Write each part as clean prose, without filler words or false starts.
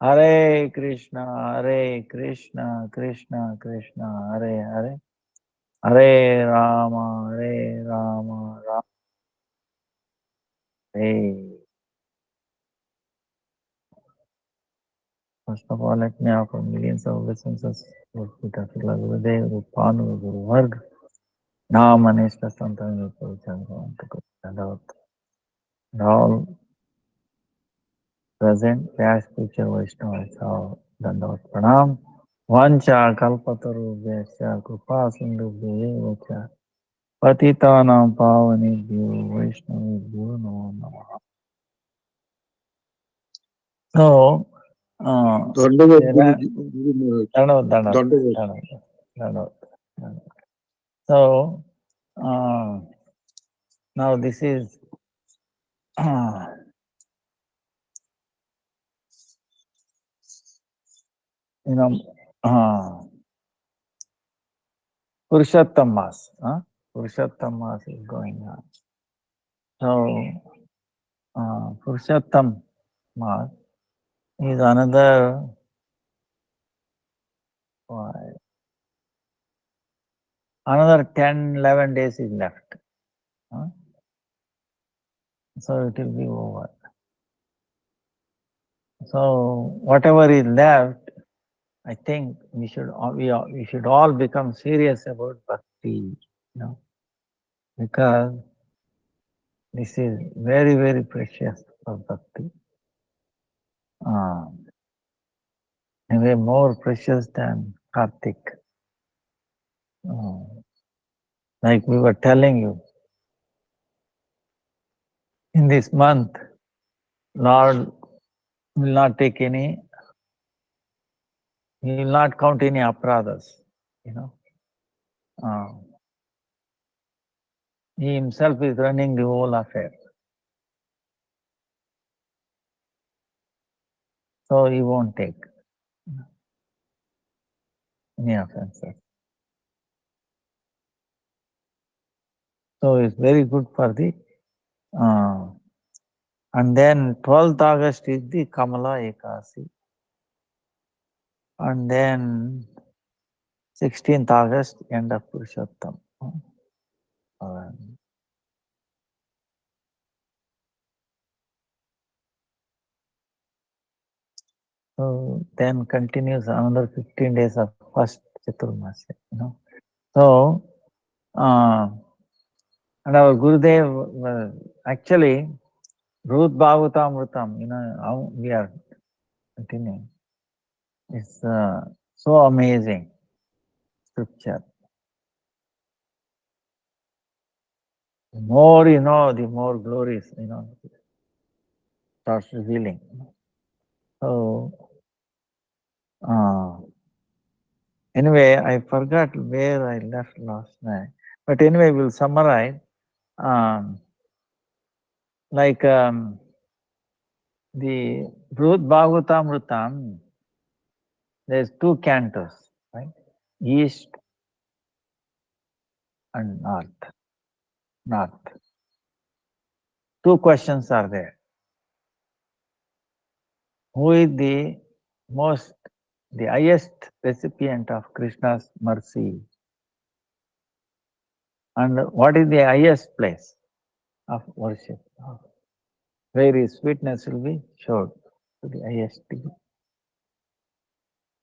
Hare Krishna, Krishna Krishna, Hare Hare, Hare Rama, Rama. Hey. First of all, let me offer millions of blessings for Srila Gurudev, Rupanu, Guru Varg, Namaneshta Santana, and all present, past, future Vaishnavas, all Dandavat Pranam. Vancha Kalpataru Vyasya Krupa Sindhu Vacha Patitanam Pavanebhyo Vaishnavebhyo Namo Namaha. So, Dandavat there Guru are So, now this is you know Purushottam Mas. Purushottam Mas is going on. So, Purushottam Mas is another another 10, 11 days is left. So it will be over. So whatever is left, I think we should all become serious about bhakti, because this is very, very precious for bhakti. Anyway, more precious than Kartik. Like we were telling you, in this month, Lord will not take any, He will not count any apradhas, He himself is running the whole affair. So he won't take any offenses. So it's very good for the and then 12th August is the Kamala Ekasi. And then 16th August, end of Purushottam. So then continues another 15 days of first Chaturmasya, So, and our Gurudev, actually, Ruth Bhagavatamritam, how we are continuing. It's so amazing scripture. The more you know, the more glories, starts revealing. So, anyway, I forgot where I left last night. But anyway, we'll summarize. The Ruth Bhagavatamritam, there's two cantos, right? East and North. Two questions are there. Who is the highest recipient of Krishna's mercy? And what is the highest place of worship? Where his sweetness will be showed to the highest degree.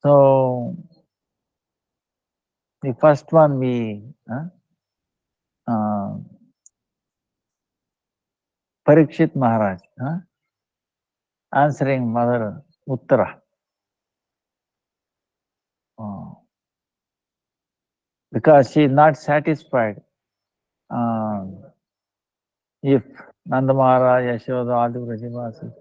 So, the first one Parikshit Maharaj, answering Mother Uttara. Because she is not satisfied if Nanda Maharaj, Yashoda, Adi Vrajavasi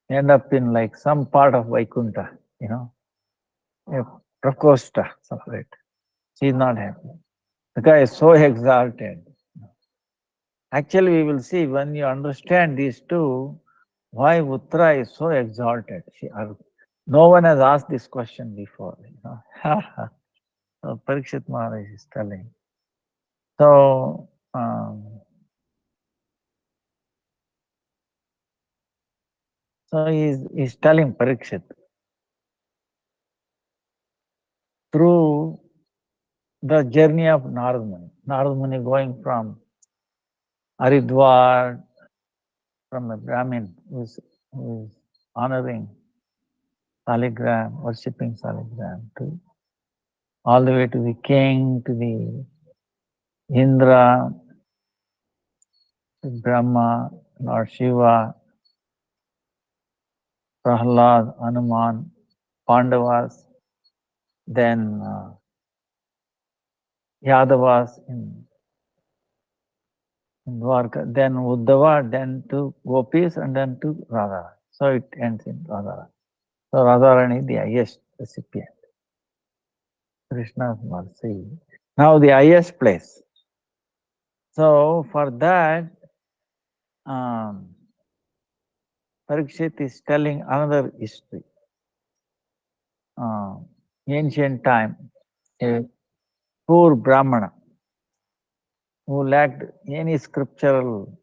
end up in like some part of Vaikuntha, a Prakosta separate. She is not happy. The guy is so exalted. Actually, we will see when you understand these two, why Uttara is so exalted. No one has asked this question before. So Parikshit Maharaj is telling. So So he's telling Parikshit, through the journey of Narad Muni. Narad Muni going from Haridwar, from a Brahmin who's honoring Saligram, worshipping Saligram, to all the way to the king, to the Indra, to Brahma, Lord Shiva, Prahlad, Hanuman, Pandavas, then Yadavas in Dwarka, then Uddhava, then to Gopis, and then to Radha. So it ends in Radha. So Radharani is the highest recipient. Krishna's mercy. Now the highest place. So for that, um, Parikshit is telling another history. Ancient time, a poor Brahmana who lacked any scriptural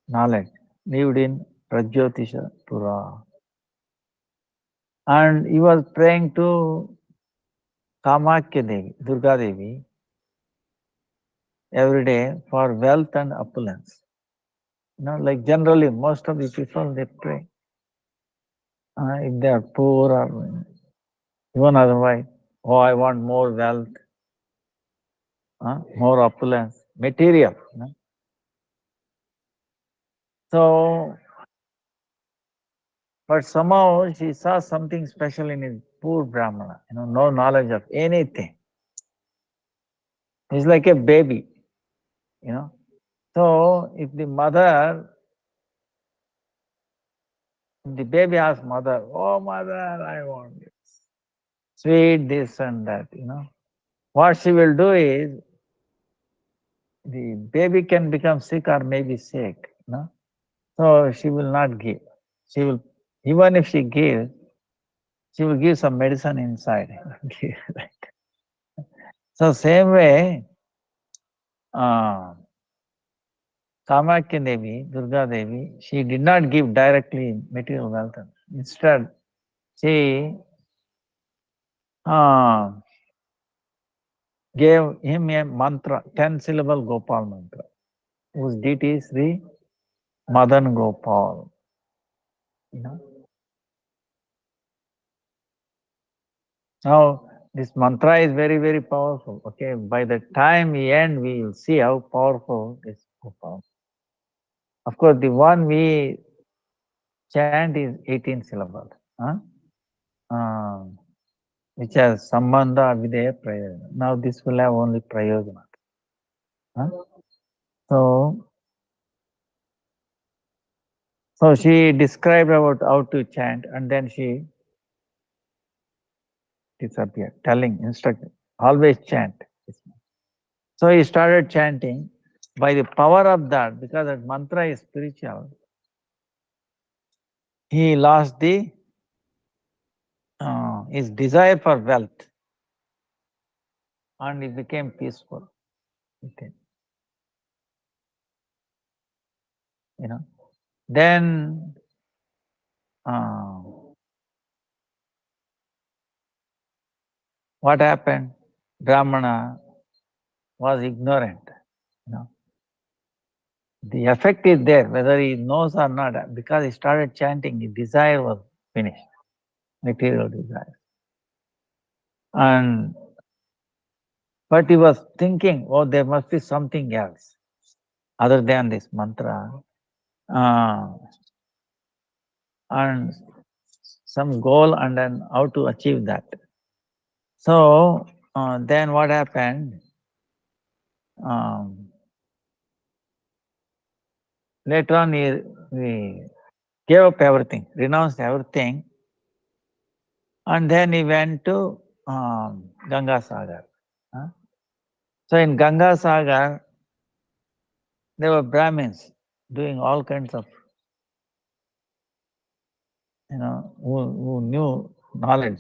knowledge lived in Prajyotisha Pura. And he was praying to Kamakya Devi, Durga Devi, every day for wealth and opulence. Like generally, most of the people they pray. If they are poor or even otherwise, oh, I want more wealth, more opulence, material. So, but somehow she saw something special in his poor Brahmana, no knowledge of anything. He's like a baby, So, if the baby asks mother, oh mother, I want this, sweet this and that, what she will do is, the baby can become sick or maybe sick, So she will not give. She will, even if she gives, she will give some medicine inside. So same way, Kamakya Devi, Durga Devi, she did not give directly material wealth. Instead, she gave him a mantra, 10-syllable Gopal mantra, whose deity is Sri Madan Gopal. Now, this mantra is very, very powerful. Okay, by the time we end, we will see how powerful this Gopal. Of course, the one we chant is 18 syllables, which has Sambandha, Videya, Prayojana. Now, this will have only Prayojana. So she described about how to chant, and then she disappeared, telling, instructing, always chant. So he started chanting. By the power of that, because that mantra is spiritual, he lost his desire for wealth, and he became peaceful. Then what happened? Brahmana was ignorant. The effect is there, whether he knows or not, because he started chanting, his desire was finished, material desire. But he was thinking, oh, there must be something else other than this mantra, and some goal, and then how to achieve that. So then what happened? Later on, he gave up everything, renounced everything, and then he went to Ganga Sagar. So in Ganga Sagar, there were Brahmins doing all kinds of, who knew knowledge,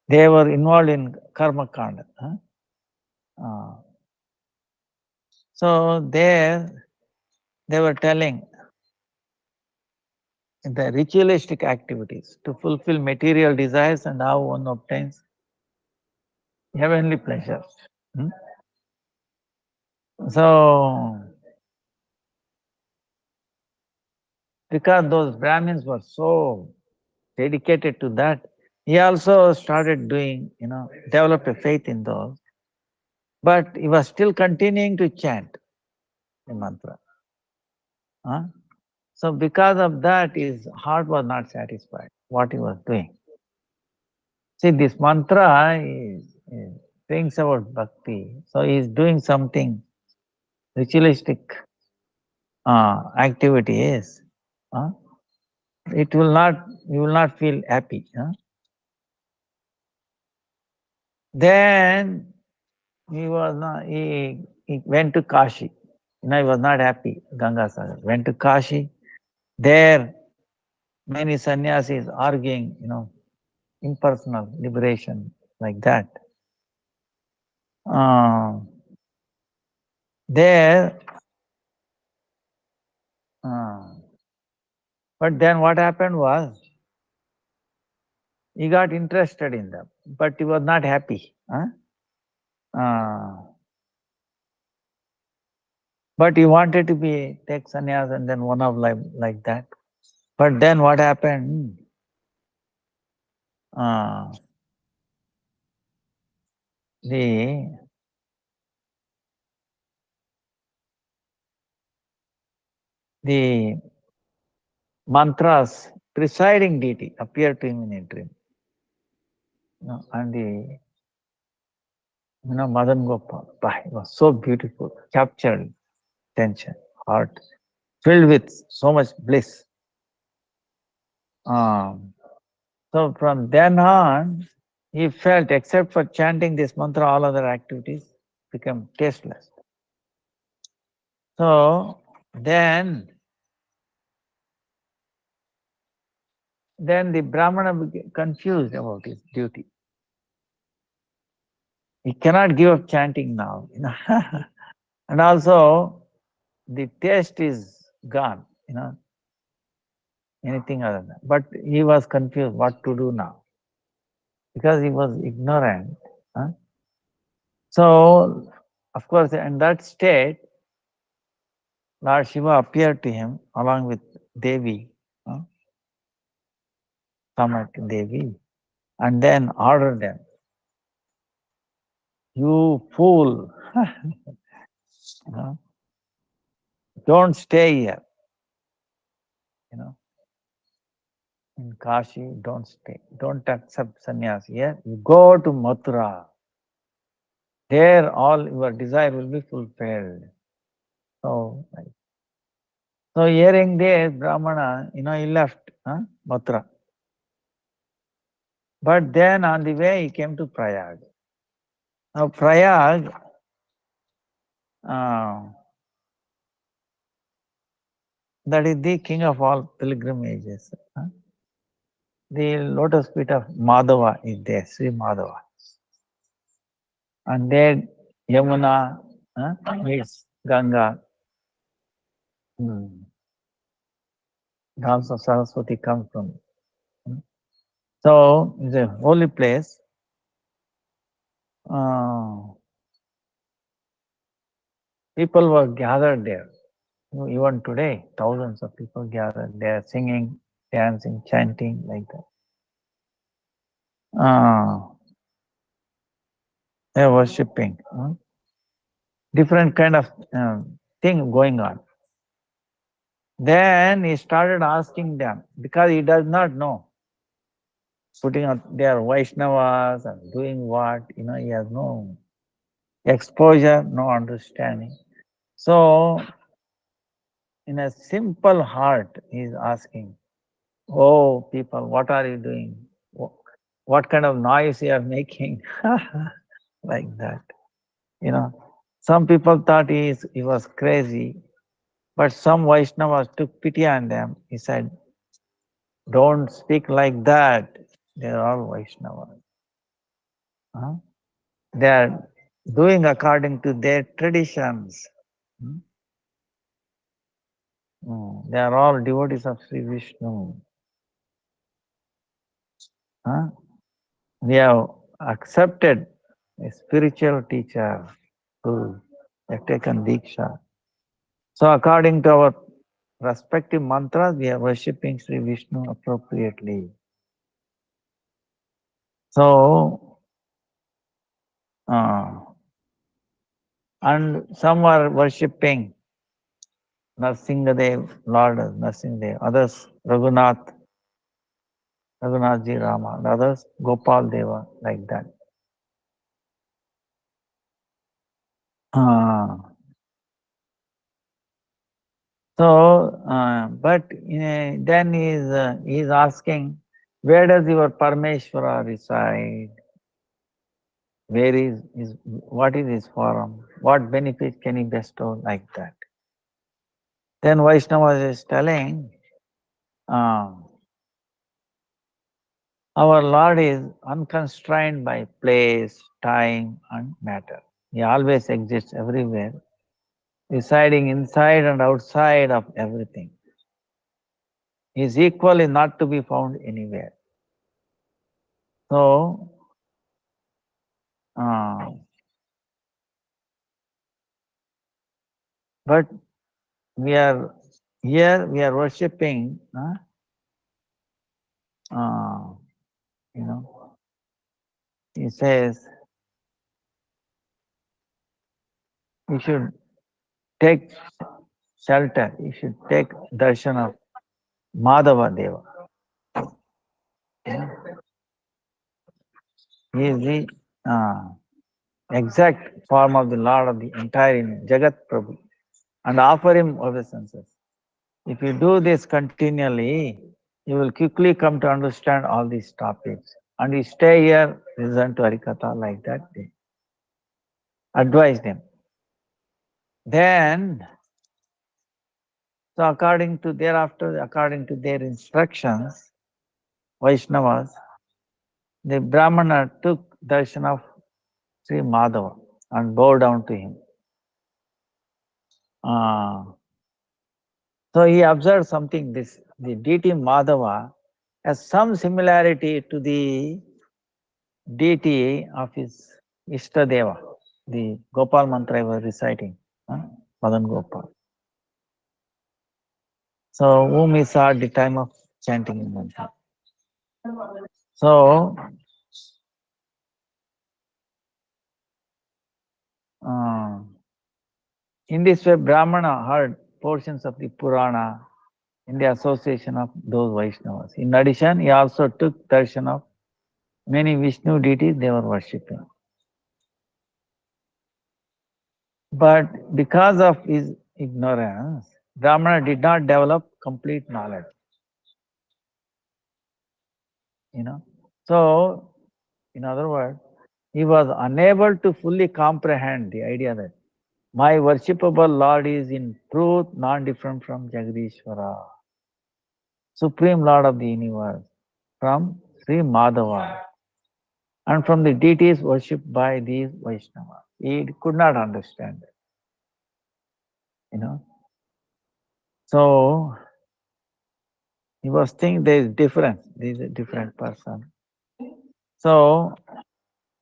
they were involved in Karma Kanda. So there, they were telling, the ritualistic activities to fulfill material desires and how one obtains heavenly pleasures. Hmm? So, because those Brahmins were so dedicated to that, he also started doing, developed a faith in those, but he was still continuing to chant the mantra. Huh? So because of that, his heart was not satisfied, what he was doing. See, this mantra is brings about bhakti. So he is doing something ritualistic activities. Uh, it will not, you will not feel happy. Then he was not, he went to Kashi. He was not happy, Gangasagar. Went to Kashi. There, many sannyasis arguing, impersonal liberation, like that. There, but then what happened was, he got interested in them, but he was not happy. But he wanted to be take sannyas and then one of life like that. But then what happened? The the mantras presiding deity appeared to him in a dream. And Madan Gopal, it was so beautiful, captured attention, heart, filled with so much bliss. So from then on, he felt, except for chanting this mantra, all other activities became tasteless. So then the Brahmana became confused about his duty. He cannot give up chanting now, and also the taste is gone, anything other than. But he was confused what to do now because he was ignorant. So, of course, in that state, Lord Shiva appeared to him along with Devi, Kamakya Devi, and then ordered them, "You fool, don't stay here, in Kashi, don't stay, don't accept sannyas here. You go to Mathura. There, all your desire will be fulfilled." So, hearing this, Brahmana, he left Mathura. But then on the way, he came to Prayag. Now, Prayag, that is the king of all pilgrimages. The lotus feet of Madhava is there, Sri Madhava. And there, Yamuna meets Ganga. Also, Saraswati comes from. So, it's a holy place. People were gathered there. Even today, thousands of people gathered there, singing, dancing, chanting, like that. They're worshipping. Different kind of thing going on. Then he started asking them, because he does not know. Putting out their Vaishnavas and doing what, he has no exposure, no understanding. So, in a simple heart, he is asking, "Oh, people, what are you doing? What kind of noise you are making?" Like that. Some people thought he was crazy, but some Vaishnavas took pity on them. He said, "Don't speak like that. They are all Vaishnavas. They are doing according to their traditions. They are all devotees of Sri Vishnu. Huh? We have accepted a spiritual teacher who have taken Diksha. So according to our respective mantras, we are worshipping Sri Vishnu appropriately. So, and some are worshipping Narsingadev, Lord Narsingadev, others Raghunathji Rama, and others Gopal Deva, like that. But then he is asking, where does your Parmeshwara reside? Where is what is his form? What benefit can he bestow, like that? Then Vaishnava is telling, our Lord is unconstrained by place, time, and matter. He always exists everywhere, residing inside and outside of everything. He is equally not to be found anywhere. So, but we are here, we are worshipping, he says, you should take shelter, you should take darshan of Madhava Deva. He is the exact form of the Lord of the entire Jagat Prabhu, and offer him obeisances. If you do this continually, you will quickly come to understand all these topics. And you stay here, listen to Harikatha, like that. They advise them. Then, so according to their instructions, Vaishnavas, the Brahmana took darshan of Sri Madhava and bowed down to him. So he observed something, the deity Madhava has some similarity to the deity of his Ishtadeva, the Gopal mantra I was reciting, Madan Gopal. So whom he saw at the time of chanting the mantra. So, in this way, Brahmana heard portions of the Purana in the association of those Vaishnavas. In addition, he also took darshan of many Vishnu deities they were worshipping. But because of his ignorance, Brahmana did not develop complete knowledge. So, in other words, he was unable to fully comprehend the idea that my worshipable Lord is in truth non-different from Jagadishvara, Supreme Lord of the universe, from Sri Madhava, and from the deities worshipped by these Vaishnavas. He could not understand it. So he was thinking there is difference, there is a different person. So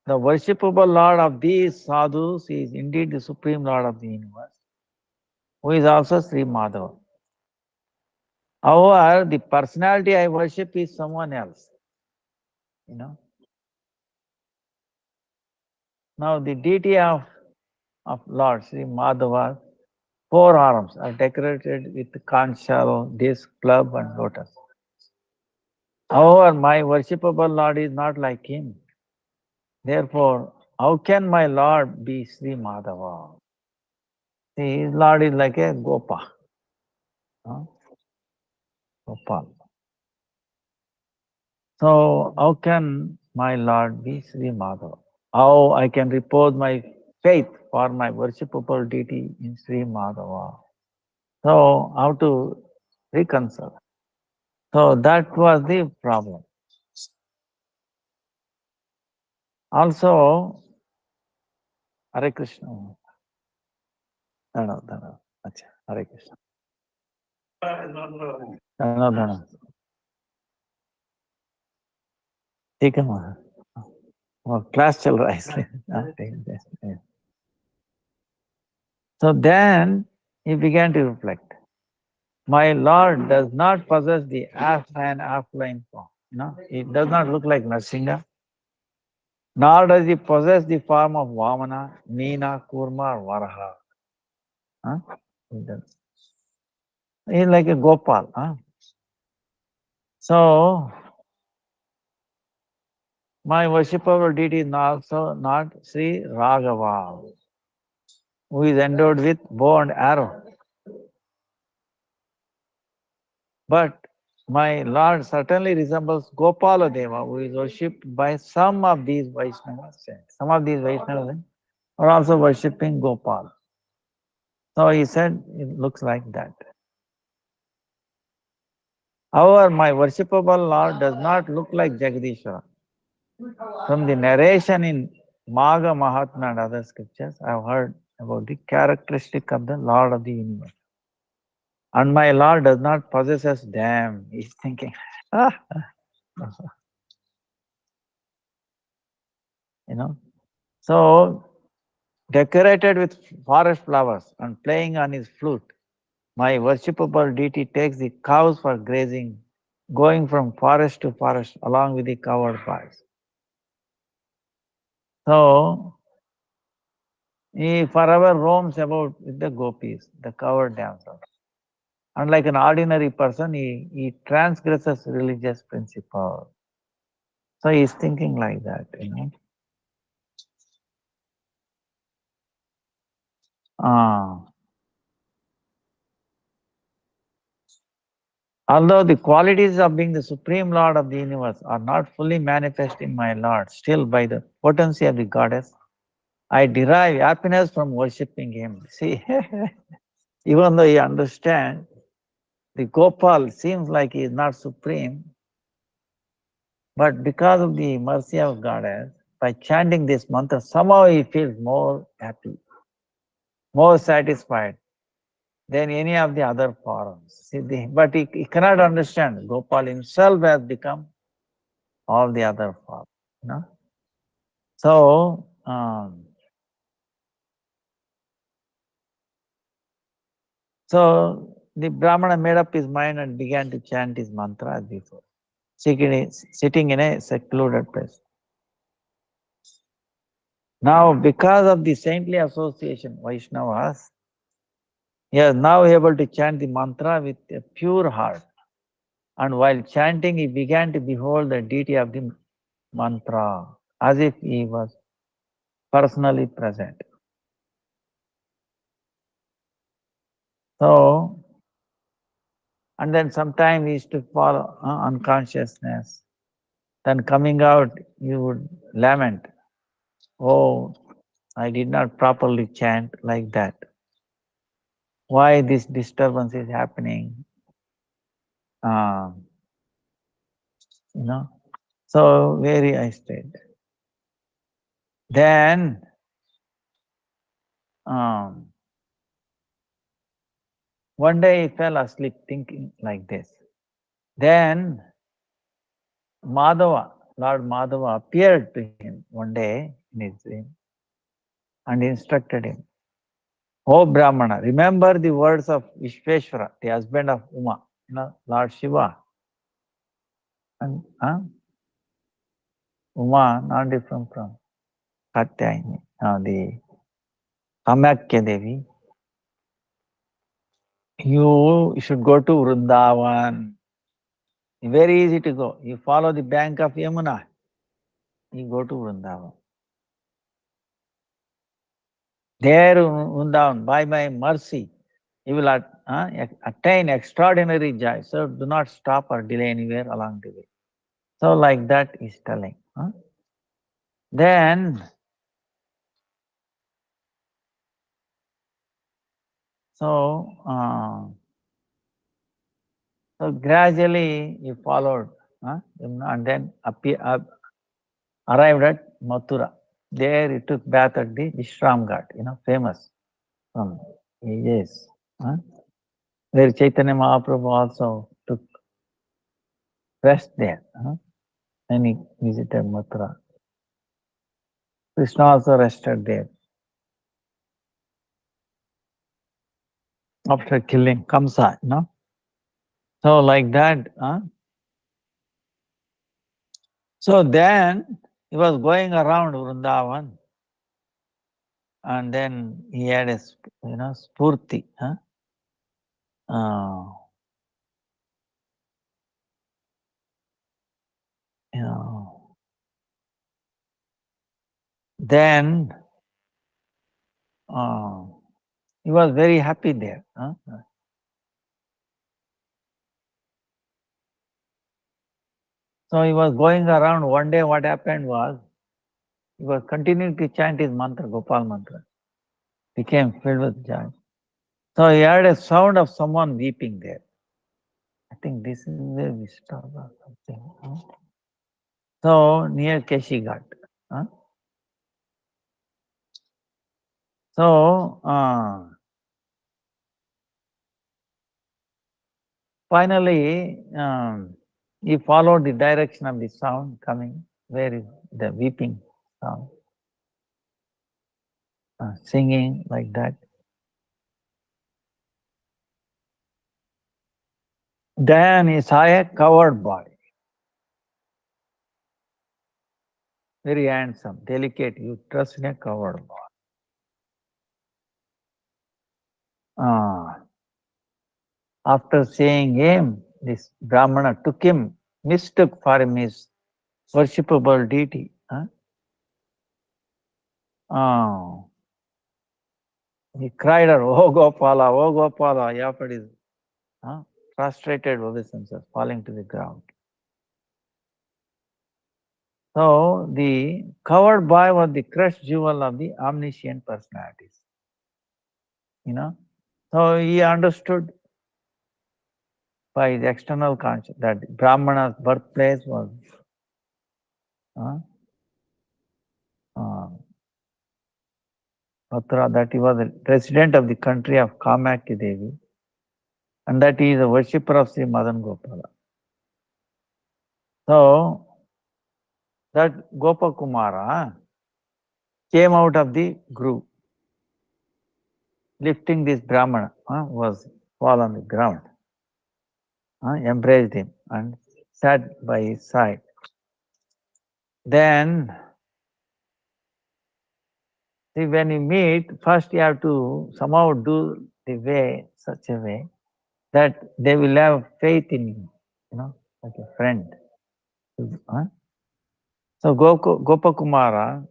the worshipable Lord of these sadhus is indeed the Supreme Lord of the universe, who is also Sri Madhava. However, the personality I worship is someone else. Now the deity of Lord Sri Madhava, 4 arms are decorated with conch shell, disc, club, and lotus. However, my worshipable Lord is not like him. Therefore, how can my Lord be Sri Madhava? See, his Lord is like a Gopa. Gopal. So, how can my Lord be Sri Madhava? How I can repose my faith for my worshipable deity in Sri Madhava? So, how to reconcile? So, that was the problem. Also, Hare Krishna. Hare Krishna. धनाधन ठीक है वहाँ और class चल रहा है इसलिए So then he began to reflect. My Lord does not possess the offline form. He does not look like Narsinga. Nor does he possess the form of Vamana, Meena, Kurma, or Varaha. Huh? He does. He's like a Gopal. Huh? So, my worshipable deity is also not Sri Raghava, who is endowed with bow and arrow. But my Lord certainly resembles Gopala Deva, who is worshipped by some of these Vaishnavas. Some of these Vaishnavas are also worshipping Gopal. So he said, it looks like that. However, my worshipable Lord does not look like Jagadishwara. From the narration in Magha Mahatma and other scriptures, I have heard about the characteristic of the Lord of the universe. And my Lord does not possess us. Damn, he's thinking. So decorated with forest flowers and playing on his flute, my worshipable deity takes the cows for grazing, going from forest to forest along with the covered boys. So he forever roams about with the gopis, the covered damsels. Unlike an ordinary person, he transgresses religious principles. So he's thinking like that, Although the qualities of being the Supreme Lord of the universe are not fully manifest in my Lord, still by the potency of the goddess, I derive happiness from worshipping him. See, even though he understands, the Gopal seems like he is not supreme, but because of the mercy of goddess, by chanting this mantra, somehow he feels more happy, more satisfied than any of the other forms. But he cannot understand. Gopal himself has become all the other forms. So, the Brahmana made up his mind and began to chant his mantra as before, sitting in a secluded place. Now, because of the saintly association, Vaishnavas, he is now able to chant the mantra with a pure heart. And while chanting, he began to behold the deity of the mantra as if he was personally present. So, and then sometime he used to fall unconsciousness. Then coming out, you would lament, oh, I did not properly chant like that. Why this disturbance is happening? So very I stayed. Then one day he fell asleep thinking like this. Then Madhava, Lord Madhava appeared to him one day in his dream and instructed him, "Oh Brahmana, remember the words of Vishveshwara, the husband of Uma, Lord Shiva." And Uma, not different from Katyayani, the Kamakya Devi. You should go to Vrindavan. Very easy to go. You follow the bank of Yamuna. You go to Vrindavan. There, Vrindavan, by my mercy, you will attain extraordinary joy. So do not stop or delay anywhere along the way. So like that he's telling. Then, so gradually he followed, and then arrived at Mathura. There he took bath at the Vishram Ghat, famous from ages. Where Chaitanya Mahaprabhu also took rest there. And he visited Mathura. Krishna also rested there after killing Kamsa, So like that. So then he was going around Vrindavan, and then he had a spurti. Uh, you know, then he was very happy there. So he was going around. One day, what happened was he was continuing to chant his mantra, Gopal mantra. Became filled with joy. So he heard a sound of someone weeping there. I think this is where we stop or something. So near Keshi Ghat. So finally, he followed the direction of the sound coming. Where is the weeping sound? Singing like that. Then he saw a covered body. Very handsome, delicate youth dressed in a covered body. After seeing him, this Brahmana mistook for him his worshipable deity. He cried out, "Oh Gopala, oh Gopala!" He offered his prostrated obeisances, falling to the ground. So the covered boy was the crushed jewel of the omniscient personalities. So he understood by his external conscience that Brahmana's birthplace was Mathura, that he was a resident of the country of Kamakya Devi, and that he is a worshipper of Sri Madan Gopala. So that Gopakumara came out of the group, lifting this Brahmana, was fall on the ground, embraced him and sat by his side. Then, see, when you meet, first you have to somehow do the way, such a way that they will have faith in you, like a friend. So Gopakumara,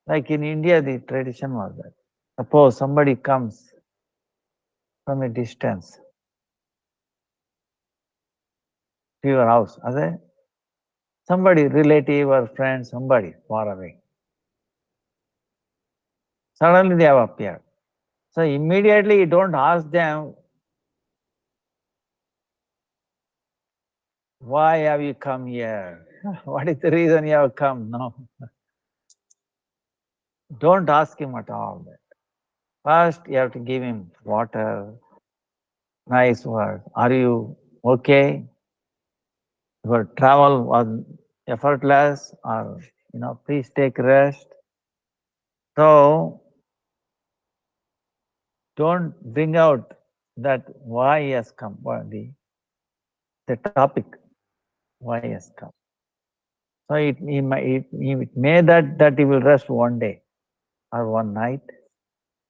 like in India, the tradition was that. Suppose somebody comes from a distance to your house, somebody, relative or friend, somebody far away. Suddenly they have appeared. So immediately you don't ask them, why have you come here? What is the reason you have come? No. Don't ask him at all. First, you have to give him water, nice word. Are you okay? Your travel was effortless, or please take rest. So don't bring out that why he has come, the topic, why he has come. So it may that he will rest one day or one night.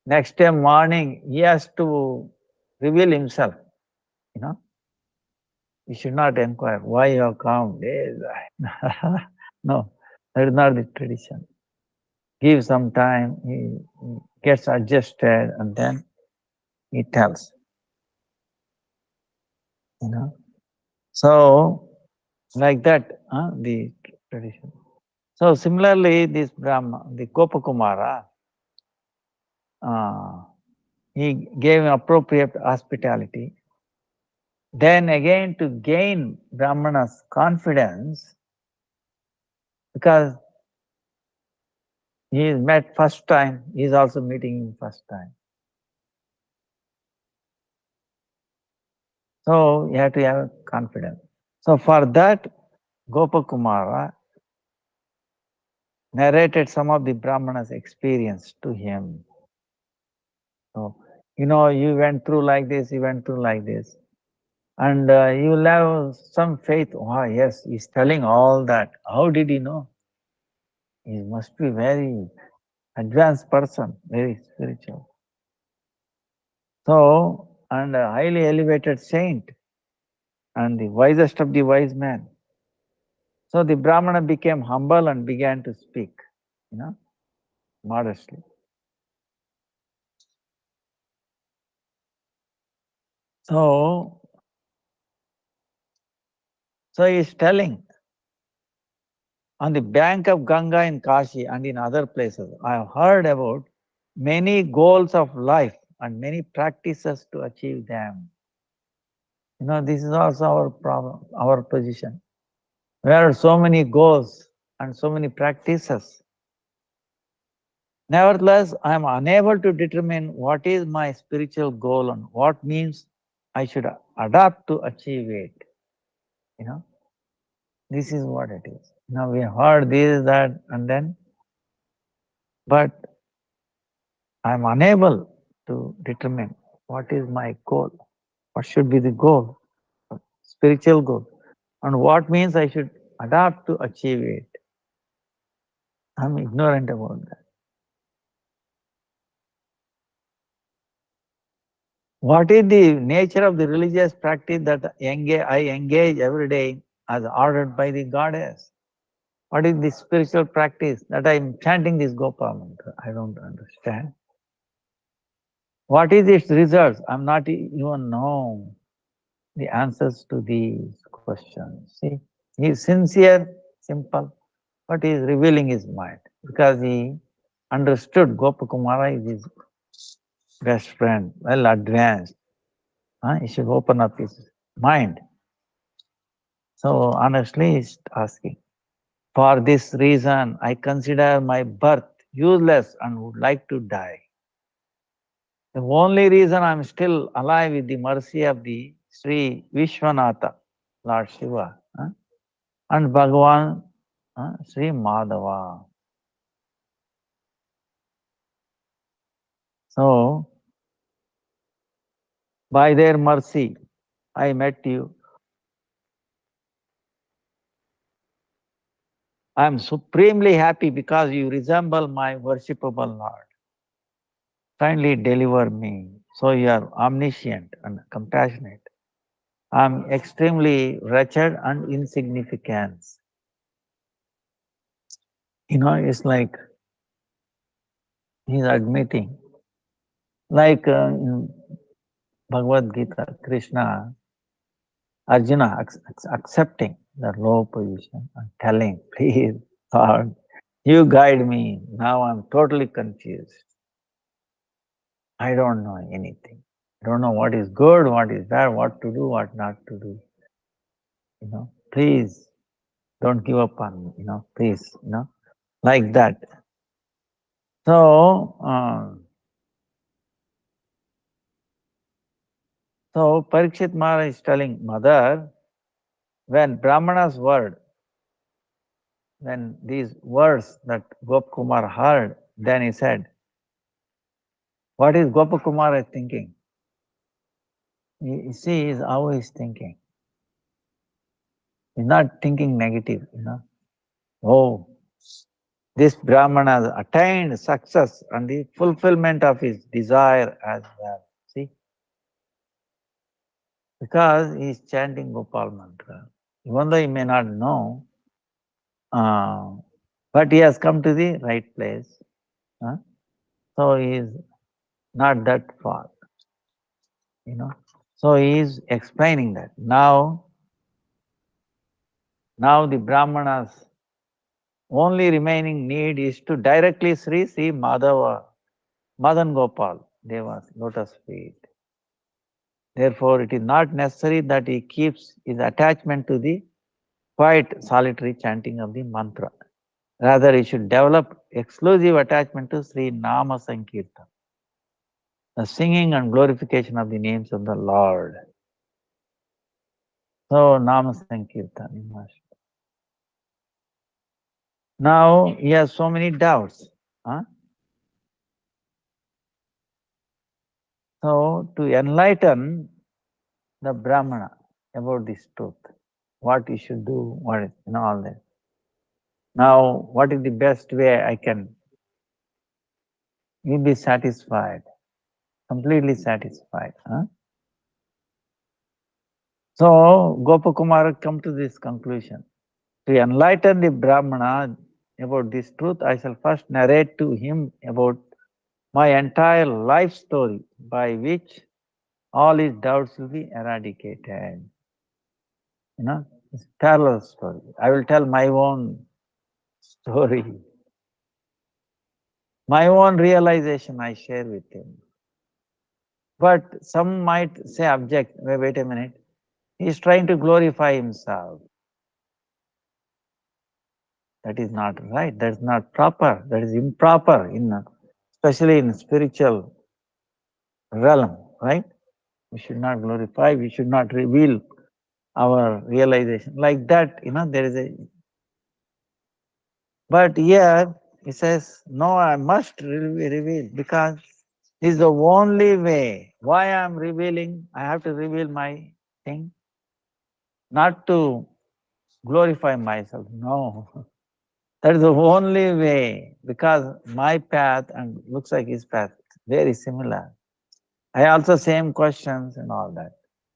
Next day morning, he has to reveal himself. You should not inquire why you have come. No, that is not the tradition. Give some time, he gets adjusted, and then he tells. So like that, the tradition. So similarly, this Brahma, the Gopakumara, he gave appropriate hospitality. Then again, to gain Brahmana's confidence, because he is met first time, he is also meeting him first time. So you have to have confidence. So for that, Gopakumara narrated some of the Brahmana's experience to him. So, you went through like this, you went through like this. And you will have some faith. Oh, yes, he's telling all that. How did he know? He must be very advanced person, very spiritual. So, and a highly elevated saint, and the wisest of the wise men. So the Brahmana became humble and began to speak, modestly. So he is telling, on the bank of Ganga in Kashi and in other places, I have heard about many goals of life and many practices to achieve them. This is also our problem, our position. There are so many goals and so many practices. Nevertheless, I am unable to determine what is my spiritual goal and what means I should adapt to achieve it. This is what it is. Now we heard this, that, and then, but I am unable to determine what is my goal, what should be the goal, spiritual goal, and what means I should adapt to achieve it. I am ignorant about that. What is the nature of the religious practice that I engage every day as ordered by the goddess? What is the spiritual practice that I am chanting this Gopal mantra? I don't understand. What is its results? I am not even know the answers to these questions. See, he is sincere, simple, but he is revealing his mind because he understood Gopakumara is his best friend, well advanced. He should open up his mind. So honestly, he's asking, for this reason, I consider my birth useless and would like to die. The only reason I'm still alive is the mercy of the Sri Vishwanatha, Lord Shiva, and Bhagavan Sri Madhava. So, by their mercy, I met you. I am supremely happy because you resemble my worshipable Lord. Kindly deliver me. So you are omniscient and compassionate. I am extremely wretched and insignificant. It's like he's admitting, like in Bhagavad Gita, Krishna, Arjuna accepting the low position and telling, please, Lord, you guide me. Now I'm totally confused. I don't know anything. I don't know what is good, what is bad, what to do, what not to do. Please don't give up on me, please, like that. So, Parikshit Maharaj is telling mother, when Brahmana's word, when these words that Gopakumar heard, then he said, what is Gopakumar thinking? You see, is how he's thinking. He's not thinking negative, Oh, this Brahmana has attained success and the fulfillment of his desire as well. See? Because he is chanting Gopal mantra. Even though he may not know, but he has come to the right place. So he is not that far. So he is explaining that. Now the Brahmana's only remaining need is to directly Sri Madhava, Madan Gopal, Deva's lotus feet. Therefore, it is not necessary that he keeps his attachment to the quiet, solitary chanting of the mantra. Rather, he should develop exclusive attachment to Sri Nama Sankirtan, the singing and glorification of the names of the Lord. So Nama Sankirtan. Now he has so many doubts. Huh? So to enlighten the Brahmana about this truth, what he should do, what is, all that. Now, what is the best way I can? He'll be satisfied, completely satisfied. Huh? So Gopakumara come to this conclusion. To enlighten the Brahmana about this truth, I shall first narrate to him about my entire life story, by which all his doubts will be eradicated. It's parallel story. I will tell my own story. My own realization I share with him. But some might say, object, wait a minute. He is trying to glorify himself. That is not right. That is not proper. That is improper, especially in spiritual realm, right? We should not glorify. We should not reveal our realization like that. There is a. But here he says, no, I must reveal because this is the only way. Why I am revealing? I have to reveal my thing, not to glorify myself. No. That is the only way, because my path and looks like his path very similar. I also same questions and all that.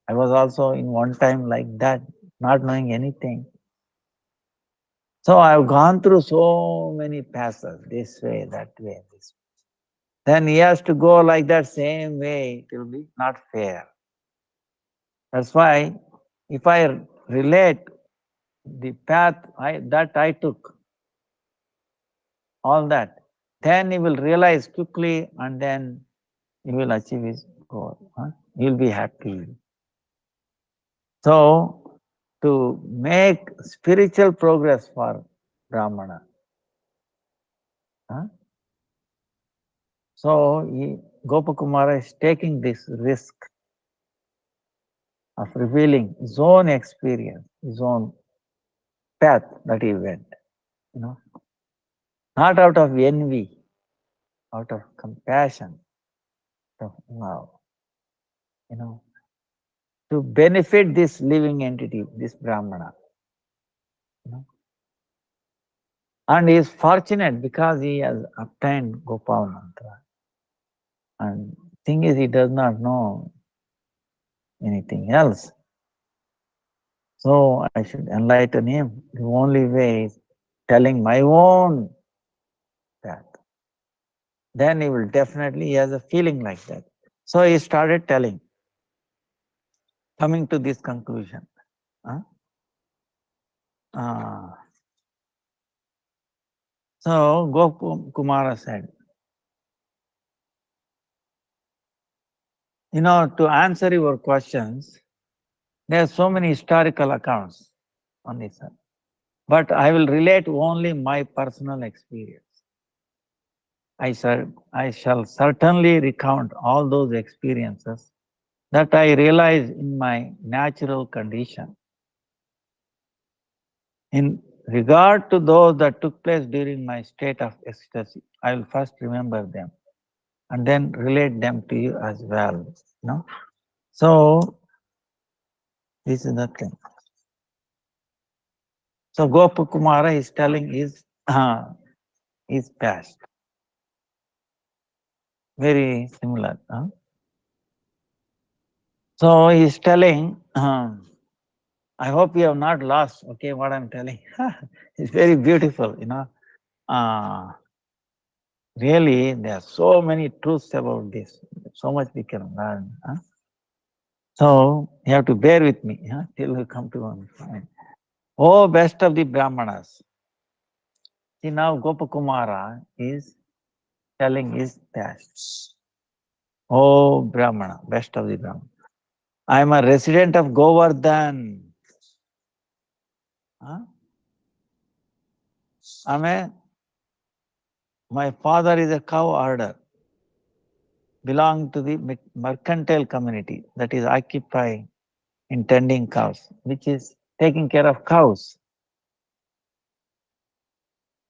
I was also in one time like that, not knowing anything. So I've gone through so many passes, this way, that way, this way. Then he has to go like that same way, it will be not fair. That's why if I relate the path that I took, all that, then he will realize quickly and then he will achieve his goal. He will be happy. So, to make spiritual progress for Brahmana, so Gopakumara is taking this risk of revealing his own experience, his own path that he went, not out of envy, out of compassion, out of love, to benefit this living entity, this Brahmana. And he is fortunate because he has obtained Gopal Mantra. And thing is, he does not know anything else. So I should enlighten him. The only way is telling my own path. Then he will definitely, he has a feeling like that. So he started telling, coming to this conclusion. So Gopakumara said, to answer your questions, there are so many historical accounts on this, but I will relate only my personal experience. I shall certainly recount all those experiences that I realized in my natural condition. In regard to those that took place during my state of ecstasy, I will first remember them and then relate them to you as well. So this is the thing. So Gopakumara is telling his past. Very similar. So he is telling, I hope you have not lost, okay, what I'm telling. It's very beautiful, really, there are so many truths about this. So much we can learn. So you have to bear with me till we come to one point. Oh, best of the Brahmanas. See, now Gopakumara is telling his past. Oh, Brahmana, best of the Brahmana. I am a resident of Govardhan. My father is a cow herder, belong to the mercantile community that is occupying in tending cows, which is taking care of cows.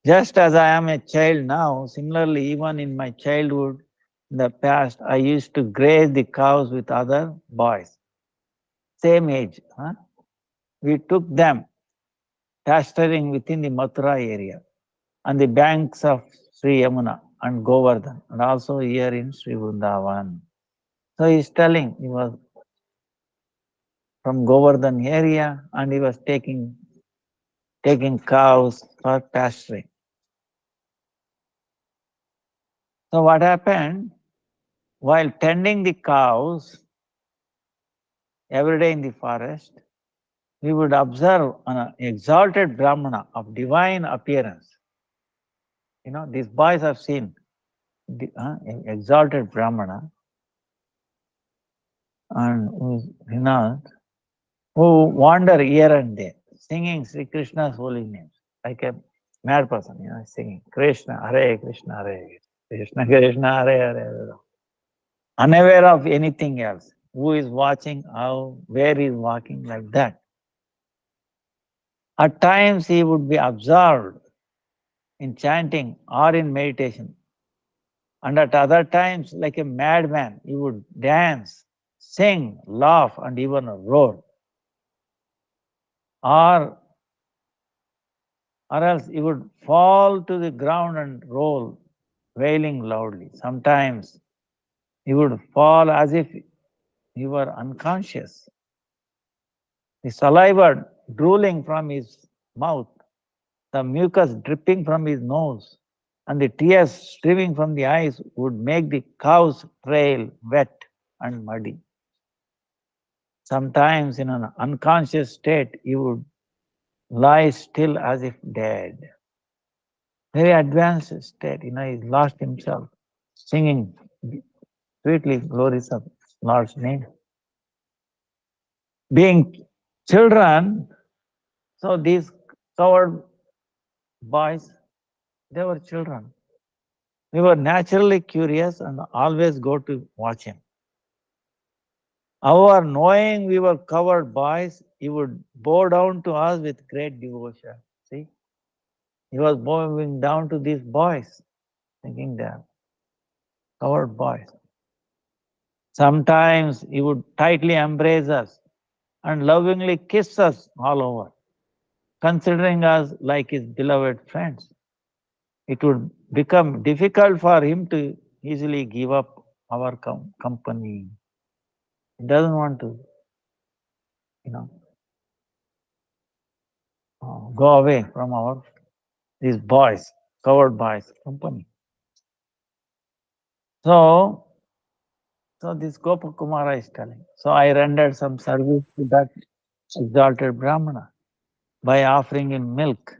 Just as I am a child now, similarly, even in my childhood, in the past, I used to graze the cows with other boys, same age. Huh? We took them pasturing within the Mathura area, on the banks of Sri Yamuna and Govardhan, and also here in Sri Vrindavan. So he's telling he was from Govardhan area and he was taking cows for pasturing. So what happened? While tending the cows every day in the forest, we would observe an exalted Brahmana of divine appearance. You know, these boys have seen the exalted Brahmana and who is renowned, who wander here and there, singing Sri Krishna's holy names, like a mad person, singing Krishna, Hare Krishna, Hare Krishna, Krishna, Hare Hare, unaware of anything else. Who is watching, how, where he is walking, like that. At times he would be observed in chanting or in meditation. And at other times, like a madman, he would dance, sing, laugh, and even roar. Or else he would fall to the ground and roll, wailing loudly. Sometimes he would fall as if he were unconscious. The saliva drooling from his mouth, the mucus dripping from his nose, and the tears streaming from the eyes would make the cow's trail wet and muddy. Sometimes, in an unconscious state, he would lie still as if dead. Very advanced state, he lost himself, singing sweetly glories of Lord's name. Being children, so these coward boys, they were children. We were naturally curious and always go to watch him. However, knowing we were covered boys, he would bow down to us with great devotion. See, he was bowing down to these boys, thinking they are covered boys. Sometimes he would tightly embrace us and lovingly kiss us all over, considering us like his beloved friends. It would become difficult for him to easily give up our company. He doesn't want to, go away from these boys, covered boys company. So this Gopakumara is telling. So I rendered some service to that exalted Brahmana by offering him milk,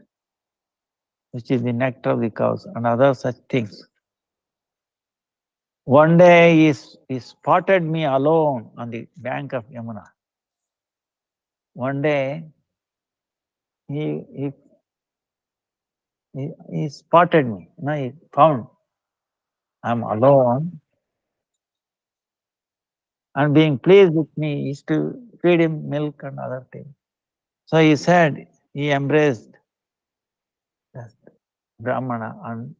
which is the nectar of the cows, and other such things. One day he spotted me alone on the bank of Yamuna. One day he spotted me. He found I'm alone, and being pleased with me, he used to feed him milk and other things. So he said he embraced that Brahmana and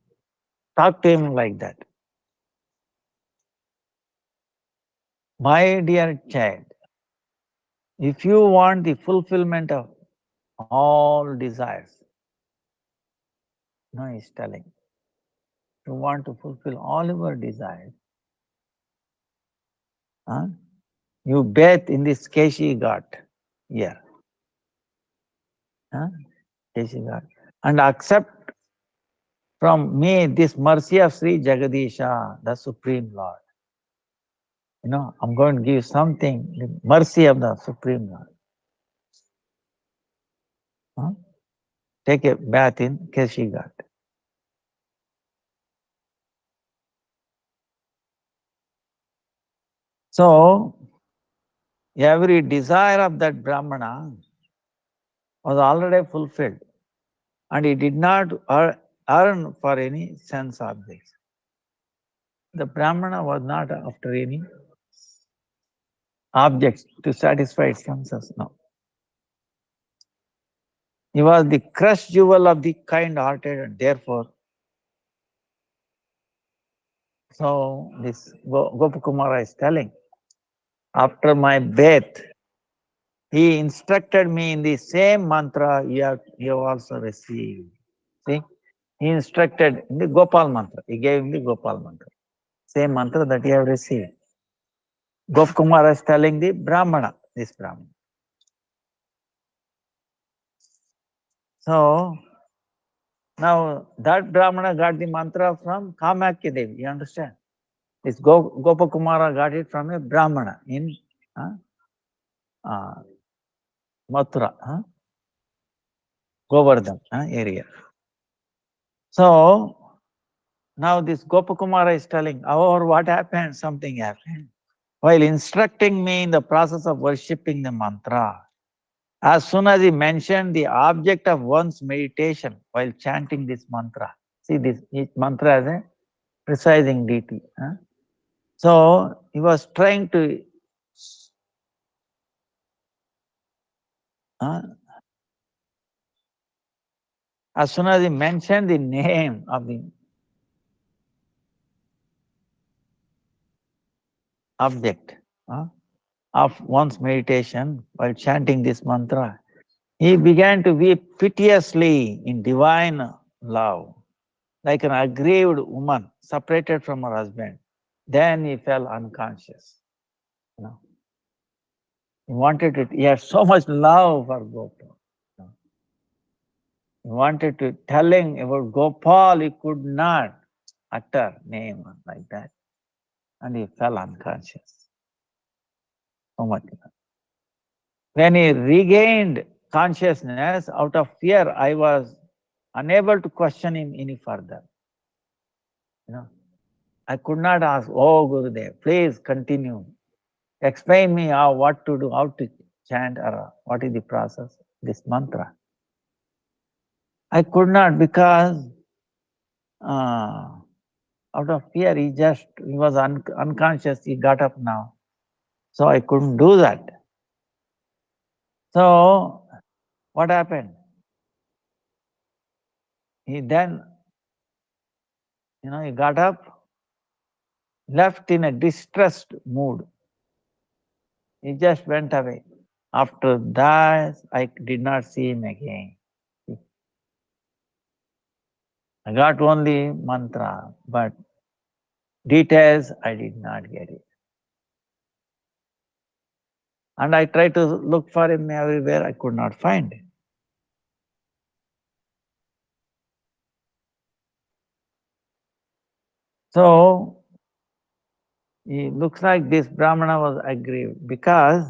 talked to him like that. My dear child, if you want the fulfillment of all desires, he's telling, you want to fulfill all your desires, you bathe in this Keshi Ghat here. Keshi Ghat. And accept from me this mercy of Sri Jagadisha, the Supreme Lord. I'm going to give something, the mercy of the Supreme Lord. Take a bath in Keshi Ghat. So, every desire of that Brahmana was already fulfilled, and he did not earn for any sense objects. The Brahmana was not after any objects to satisfy its senses. No. He was the crushed jewel of the kind-hearted, and therefore, so this Gopakumara is telling, after my death, he instructed me in the same mantra you have also received. See, he instructed in the Gopal mantra. He gave him the Gopal mantra, same mantra that you have received. Gopakumara is telling the Brahmana, this Brahmana. So now that Brahmana got the mantra from Kamakya Devi. You understand? This Gopakumara got it from a Brahmana in Mathura, Govardhan area. So now this Gopakumara is telling, however, what happened? Something happened. While instructing me in the process of worshipping the mantra, as soon as he mentioned the object of one's meditation while chanting this mantra, see this each mantra as a precising deity. So he was trying to as soon as he mentioned the name of the object of one's meditation while chanting this mantra, he began to weep piteously in divine love, like an aggrieved woman separated from her husband. Then he fell unconscious. He had so much love for Gopal. He wanted to telling about Gopal, he could not utter name like that. And he fell unconscious. So much. When he regained consciousness, out of fear, I was unable to question him any further. I could not ask, oh Gurudev, please continue. Explain me what to do, how to chant, or what is the process, this mantra. I could not because out of fear, he was unconscious, he got up now. So I couldn't do that. So what happened? He then, he got up, left in a distressed mood. He just went away. After that, I did not see him again. I got only mantra, but details I did not get it. And I tried to look for him everywhere, I could not find him. So, it looks like this Brahmana was aggrieved because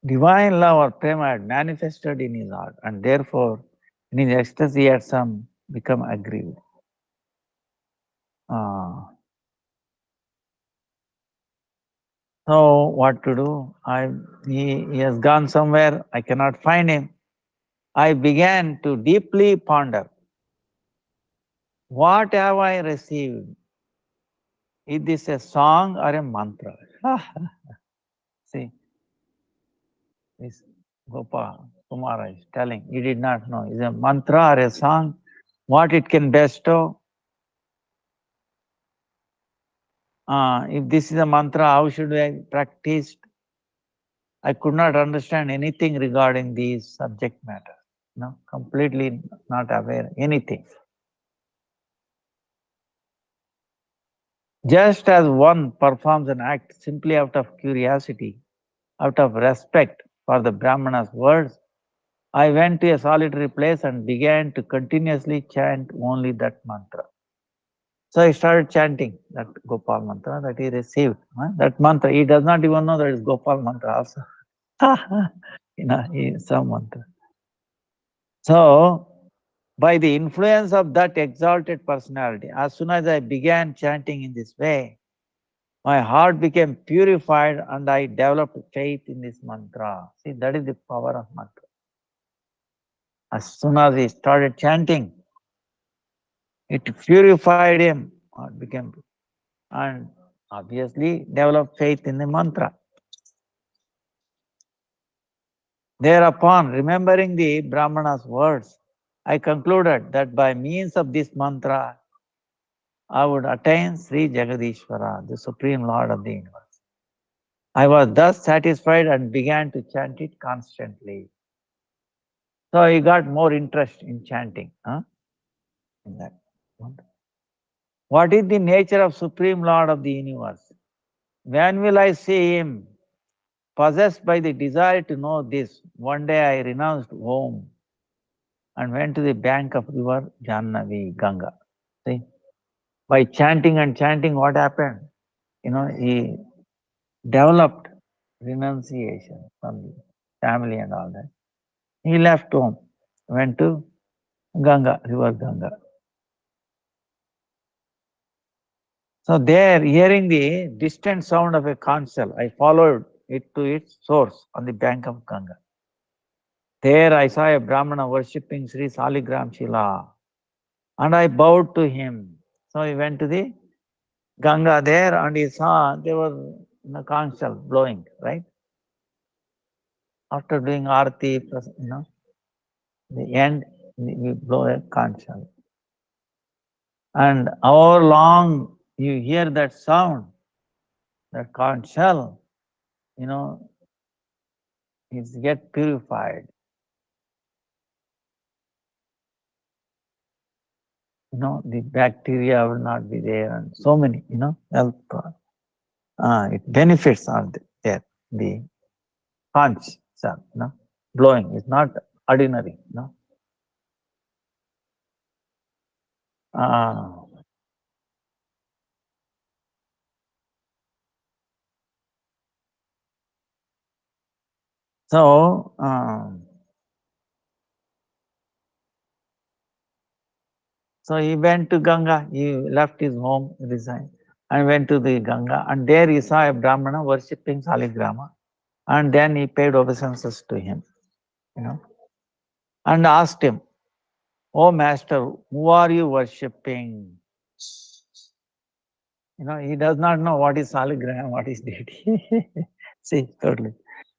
divine love or prema had manifested in his heart, and therefore in his ecstasy he had become aggrieved. So what to do? He has gone somewhere, I cannot find him. I began to deeply ponder. What have I received? Is this a song or a mantra? See, this Gopal Kumara is telling, he did not know. Is it a mantra or a song? What it can bestow? If this is a mantra, how should I practice? I could not understand anything regarding these subject matter. Completely not aware anything. Just as one performs an act simply out of curiosity, out of respect for the Brahmana's words, I went to a solitary place and began to continuously chant only that mantra. So I started chanting that Gopal mantra that he received. That mantra, he does not even know that it's Gopal mantra also. Some mantra. So, by the influence of that exalted personality, as soon as I began chanting in this way, my heart became purified and I developed faith in this mantra. See, that is the power of mantra. As soon as he started chanting, it purified him, or became, and obviously developed faith in the mantra. Thereupon, remembering the Brahmana's words, I concluded that by means of this mantra, I would attain Sri Jagadishvara, the Supreme Lord of the universe. I was thus satisfied and began to chant it constantly. So he got more interest in chanting. In that. What is the nature of Supreme Lord of the universe? When will I see him? Possessed by the desire to know this, one day I renounced home and went to the bank of river Jannavi, Ganga. See, by chanting and chanting, what happened? He developed renunciation from the family and all that. He left home, went to Ganga, river Ganga. So there, hearing the distant sound of a conch shell, I followed it to its source on the bank of Ganga. There I saw a Brahmana worshipping Sri Saligram Shila, and I bowed to him. So he went to the Ganga there, and he saw there was a conch shell blowing, right? After doing arati, the end, we blow a conch shell. And how long you hear that sound, that conch shell, it's get purified. The bacteria will not be there, and so many, health. It benefits are there. The conch shell, blowing is not ordinary, So, so he went to Ganga, he left his home, resigned, and went to the Ganga, and there he saw a Brahmana worshipping Saligrama, and then he paid obeisances to him, and asked him, "Oh master, who are you worshipping?" He does not know what is Saligram, what is deity. See, totally.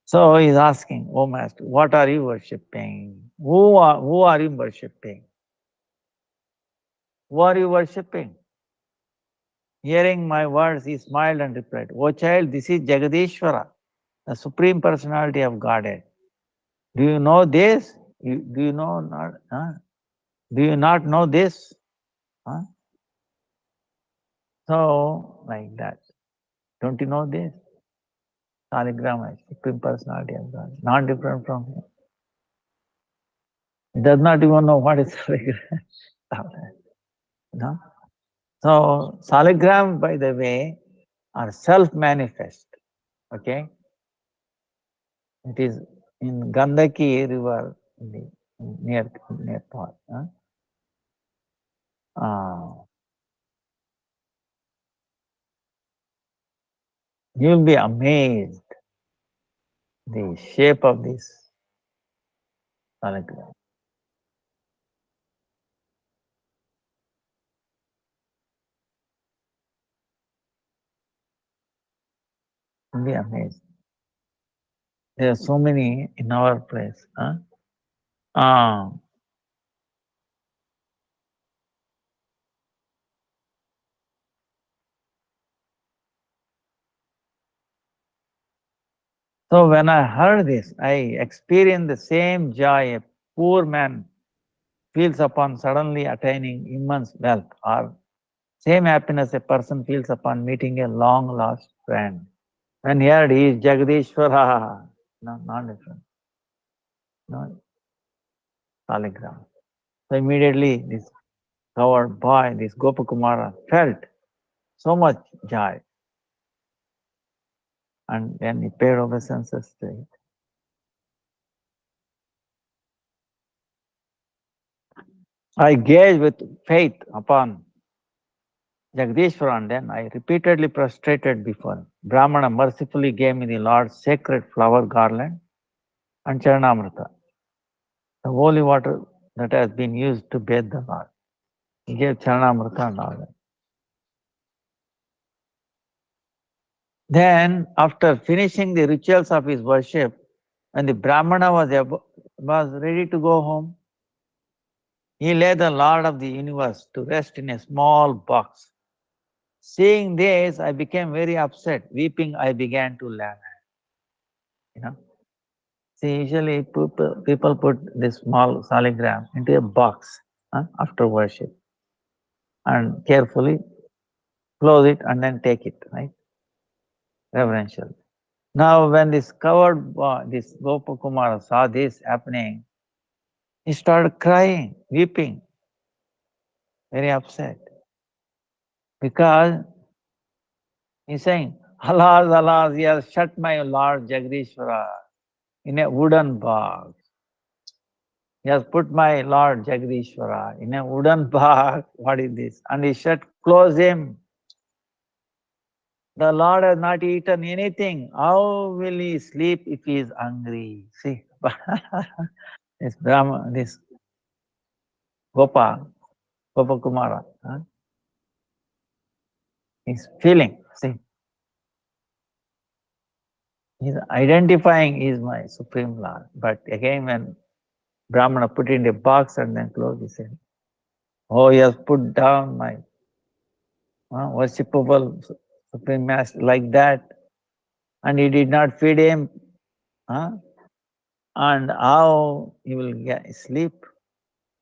So he's asking, "Oh master, what are you worshipping? Who are you worshipping? Who are you worshipping?" Hearing my words, he smiled and replied, "Oh child, this is Jagadishvara, the Supreme Personality of Godhead. Do you know this? Do you know not? Do you not know this?" So, like that. Don't you know this? Saligrama, Supreme Personality of God, not different from him. He does not even know what is Saligram. So, Saligram, by the way, are self-manifest. Okay? It is in Gandaki river, near part. You'll be amazed the shape of this Saligram. You'll be amazed. There are so many in our place. So when I heard this, I experienced the same joy a poor man feels upon suddenly attaining immense wealth, or same happiness a person feels upon meeting a long lost friend. When he heard he is Jagadishvara, no, not different. No, Saligram. So immediately this coward boy, this Gopakumara, felt so much joy. And then he paid obeisances to it. I gazed with faith upon Jagadishvara, and then I repeatedly prostrated before him. Brahmana mercifully gave me the Lord's sacred flower garland and Charanamrita. the holy water that has been used to bathe the Lord. He gave Charanamrita and all that. Then, after finishing the rituals of his worship, when the Brahmana was ready to go home, he led the Lord of the universe to rest in a small box. Seeing this, I became very upset. Weeping, I began to lament. You know, see, usually people put this small saligram into a box after worship and carefully close it and then take it, right? Reverentially. Now, when this this Gopakumara saw this happening, he started crying, weeping, very upset. Because he's saying, alas, alas, he has shut my Lord Jagadishvara in a wooden box. He has put my Lord Jagadishvara in a wooden box. What is this? And he shut, close him. The Lord has not eaten anything. How will he sleep if he is hungry? See, this Brahma, this Gopakumara, he's feeling, see, he's identifying he is my Supreme Lord. But again, when Brahmana put it in a box and then closed, he said, oh, he has put down my worshipable Supreme Master like that, and he did not feed him. And how he will sleep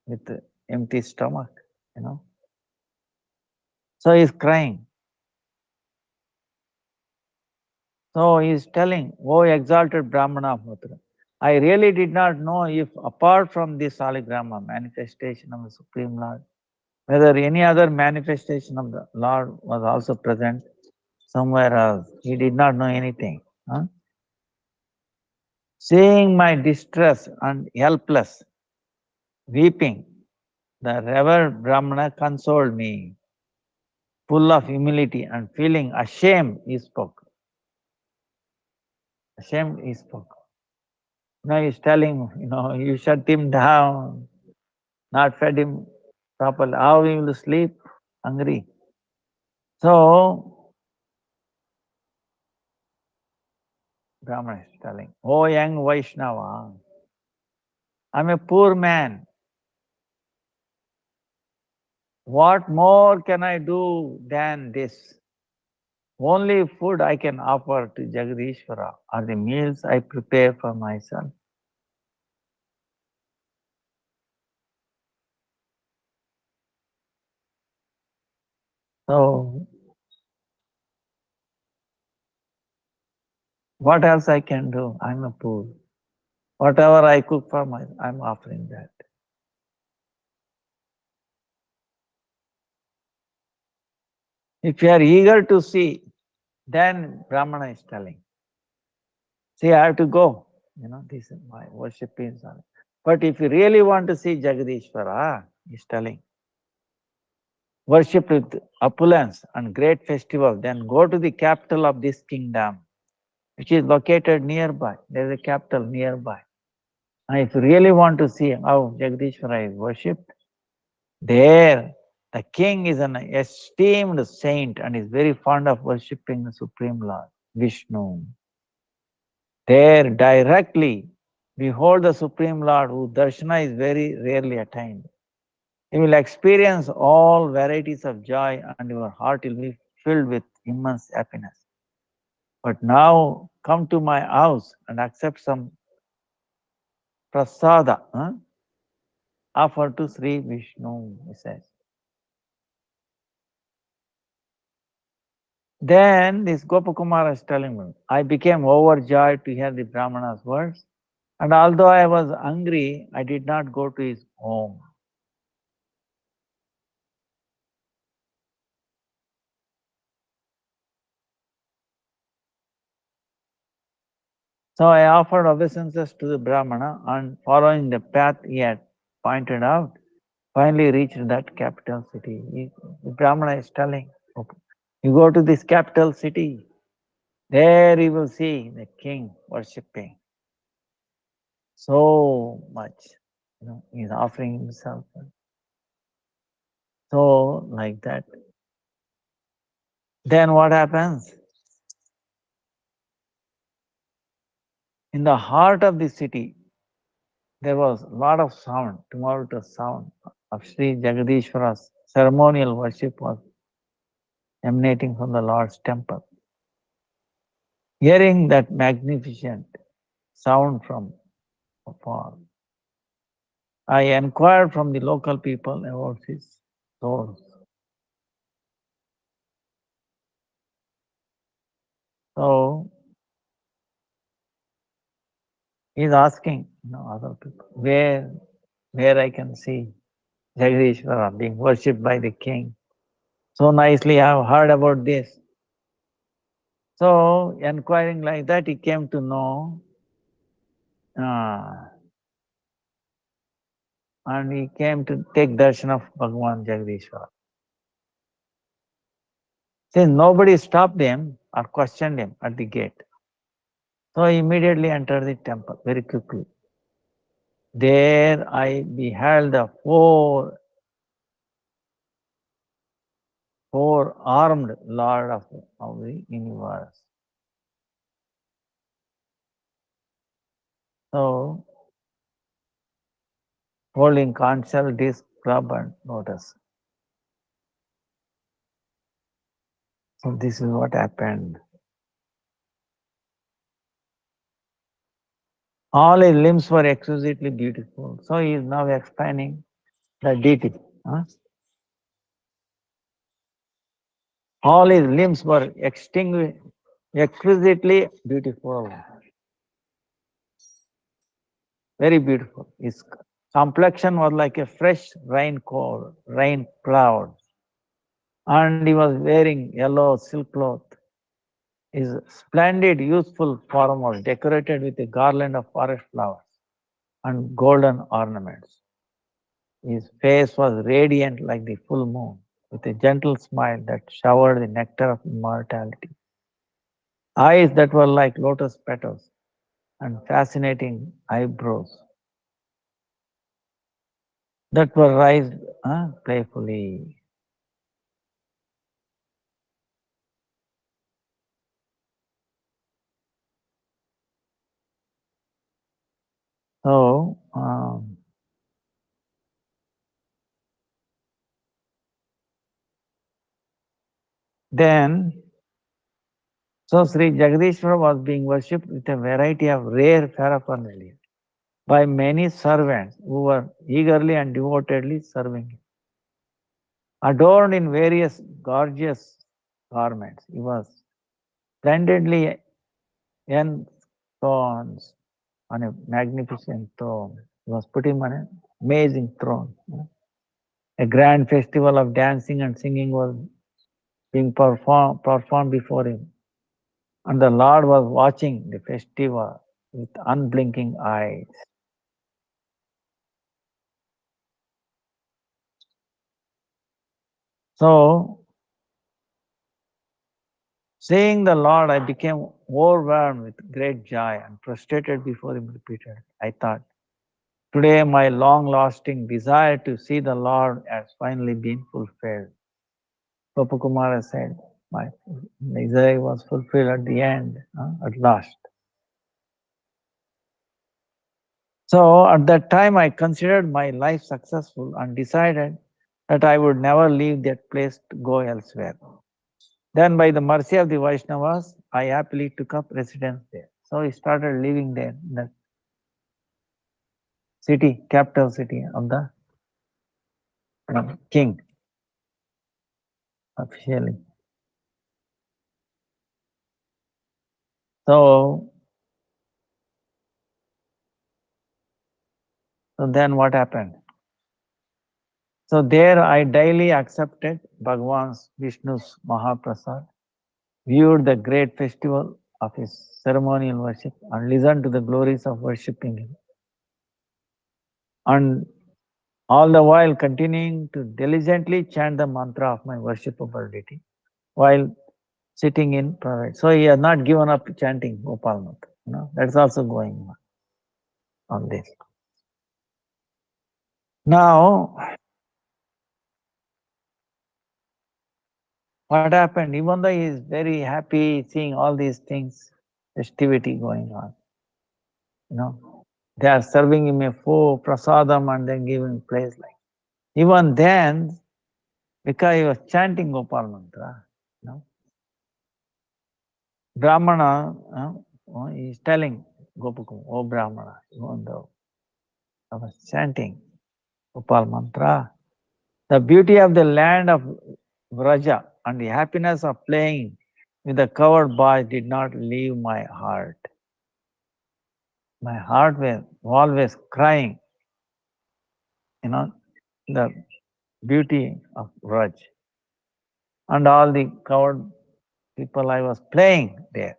with empty stomach, you know. So he's crying. So he's telling, oh exalted Brahmana of Mathura, I really did not know if apart from this Saligrama manifestation of the Supreme Lord, whether any other manifestation of the Lord was also present somewhere else. He did not know anything. Seeing my distress and helpless weeping, the revered Brahmana consoled me. Full of humility and feeling ashamed, he spoke. Ashamed, he spoke. Now he's telling, you shut him down, not fed him properly. How he will sleep? Hungry. So, Brahmana is telling, oh young Vaishnava, I'm a poor man. What more can I do than this? Only food I can offer to Jagadishvara are the meals I prepare for myself. So, what else I can do? I'm a poor. Whatever I cook for myself, I'm offering that. If you are eager to see, then Brahmana is telling, see, I have to go. This is my worship is on. But if you really want to see Jagadishvara, he's telling, worship with opulence and great festival, then go to the capital of this kingdom, which is located nearby. There is a capital nearby. And if you really want to see how Jagadishvara is worshipped, there the king is an esteemed saint and is very fond of worshipping the Supreme Lord, Vishnu. There directly behold the Supreme Lord, whose darshana is very rarely attained. You will experience all varieties of joy and your heart will be filled with immense happiness. But now come to my house and accept some prasada offered to Sri Vishnu, he says. Then this Gopakumara is telling me, I became overjoyed to hear the Brahmana's words, and although I was hungry, I did not go to his home. So I offered obeisances to the Brahmana and following the path he had pointed out, finally reached that capital city. The Brahmana is telling, okay, you go to this capital city, there you will see the king worshipping so much. He's offering himself. So, like that. Then what happens? In the heart of the city, there was a lot of sound, tumultuous sound of Sri Jagadishwara's ceremonial worship was emanating from the Lord's temple. Hearing that magnificent sound from afar, I inquired from the local people about his source. So he's asking other people where I can see Jagadishwara being worshipped by the king. So nicely I have heard about this. So inquiring like that, he came to know, and he came to take darshan of Bhagavan Jagadishwara. Since nobody stopped him or questioned him at the gate, so he immediately entered the temple very quickly. There I beheld the four armed Lord of the universe. So, holding conch shell, disc, club, and lotus. So this is what happened. All his limbs were exquisitely beautiful. So he is now explaining the deity. All his limbs were exquisitely beautiful. Very beautiful. His complexion was like a fresh rain cloud. And he was wearing yellow silk cloth. His splendid, youthful form was decorated with a garland of forest flowers and golden ornaments. His face was radiant like the full moon, with a gentle smile that showered the nectar of immortality. Eyes that were like lotus petals, and fascinating eyebrows that were raised playfully. So, then, so Sri Jagadishwara was being worshipped with a variety of rare paraphernalia by many servants who were eagerly and devotedly serving him. Adorned in various gorgeous garments, he was splendidly enthroned on a magnificent throne. He was put him on an amazing throne. A grand festival of dancing and singing was being performed before him. And the Lord was watching the festival with unblinking eyes. So, seeing the Lord, I became overwhelmed with great joy and prostrated before him repeatedly. I thought, today my long-lasting desire to see the Lord has finally been fulfilled. Gopakumara said, my desire was fulfilled at the end, at last. So at that time, I considered my life successful and decided that I would never leave that place to go elsewhere. Then by the mercy of the Vaishnavas, I happily took up residence there. So he started living there, in the city, capital city of the king, officially. So then what happened? So there I daily accepted Bhagavan's Vishnu's Mahaprasad, viewed the great festival of his ceremonial worship, and listened to the glories of worshipping him. And all the while continuing to diligently chant the mantra of my worshipable deity while sitting in private. So he has not given up chanting Gopal mantra. That's also going on this. Now, what happened? Even though he is very happy seeing all these things, festivity going on, they are serving him a full prasadam and then giving place like. Even then, because he was chanting Gopal mantra, Brahmana is telling Gopaku, oh Brahmana, even though I was chanting Gopal mantra, the beauty of the land of Vraja and the happiness of playing with the covered boy did not leave my heart. My heart was always crying, the beauty of Vraj and all the covered people I was playing there.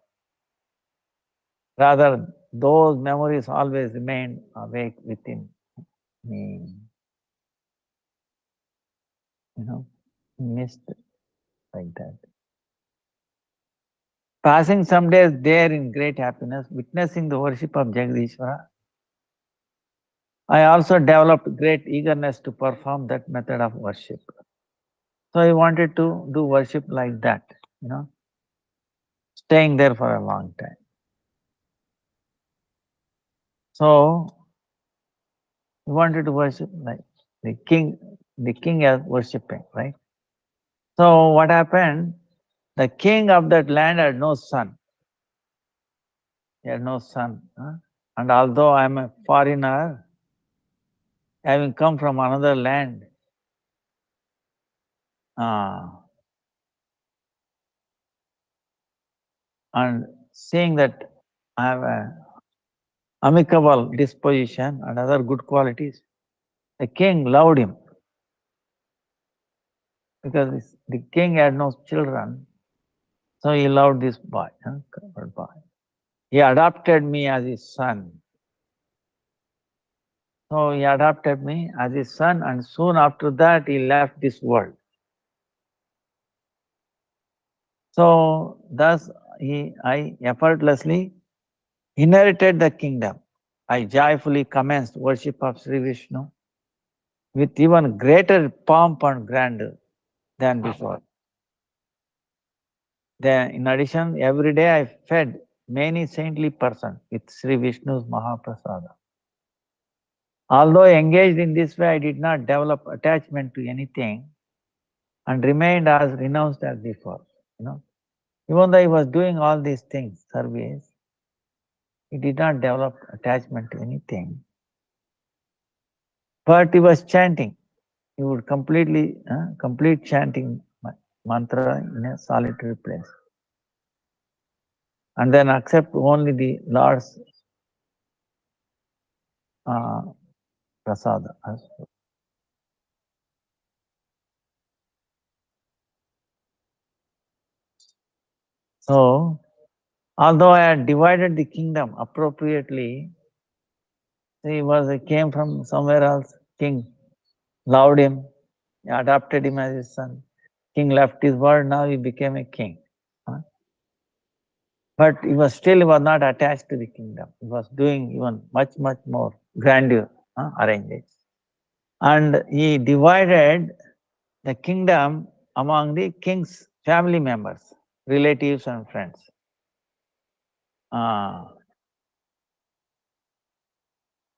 Rather, those memories always remained awake within me. Missed like that. Passing some days there in great happiness, witnessing the worship of Jagadishvara, I also developed great eagerness to perform that method of worship. So I wanted to do worship like that, staying there for a long time. So he wanted to worship like the king is worshipping, right? So what happened? The king of that land had no son. He had no son. And although I am a foreigner, having come from another land, and seeing that I have a amicable disposition and other good qualities, the king loved him. Because the king had no children, so he loved this boy, covered boy. He adopted me as his son. So he adopted me as his son, and soon after that he left this world. So thus I effortlessly inherited the kingdom. I joyfully commenced worship of Sri Vishnu with even greater pomp and grandeur than before. Then, in addition, every day I fed many saintly persons with Sri Vishnu's Mahaprasada. Although engaged in this way, I did not develop attachment to anything and remained as renounced as before. Even though he was doing all these things, service, he did not develop attachment to anything. But he was chanting. He would complete chanting mantra in a solitary place. And then accept only the Lord's prasada. So, although I had divided the kingdom appropriately, he came from somewhere else. King loved him, adopted him as his son. King left his world, now he became a king. But he was not attached to the kingdom. He was doing even much more grandeur arrangements. And he divided the kingdom among the king's family members, relatives and friends.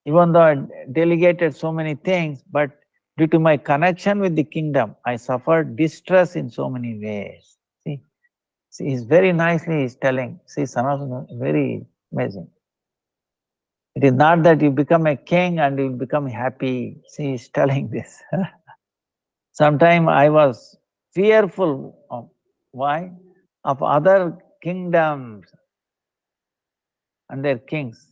Even though I delegated so many things, but due to my connection with the kingdom, I suffered distress in so many ways. See, he's very nicely he's telling. See, Sanatana, very amazing. It is not that you become a king and you become happy. See, he's telling this. Sometimes I was fearful of why? Of other kingdoms and their kings.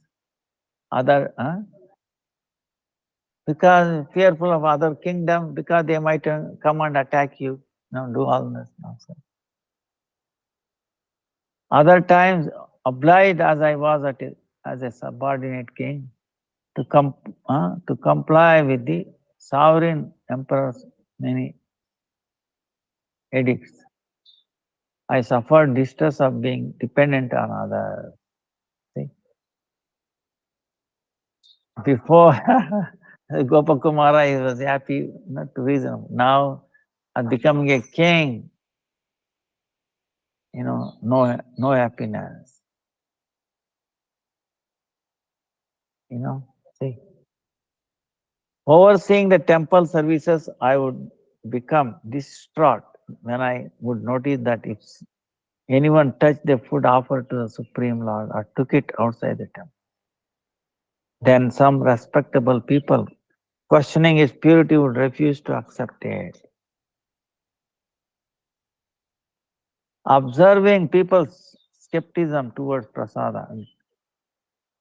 Because fearful of other kingdom, because they might come and attack you, do all this nonsense. Other times, obliged as I was as a subordinate king, to comply with the sovereign emperor's many edicts. I suffered distress of being dependent on others. See? Before Gopakumara, he was happy, not to reason. Now, becoming a king, no happiness. See. Overseeing the temple services, I would become distraught when I would notice that if anyone touched the food offered to the Supreme Lord or took it outside the temple, then some respectable people questioning its purity would refuse to accept it. Observing people's skepticism towards prasada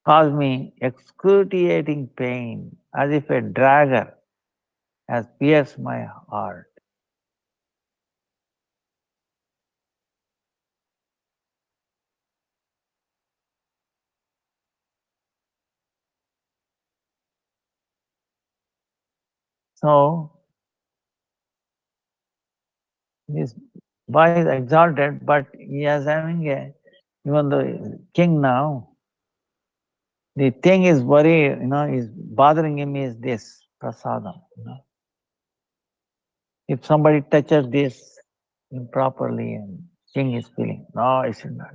caused me excruciating pain, as if a dagger has pierced my heart. So, this boy is exalted, but he is having even the king now, the thing is is bothering him is this prasadam. If somebody touches this improperly and king is feeling, no, I should not.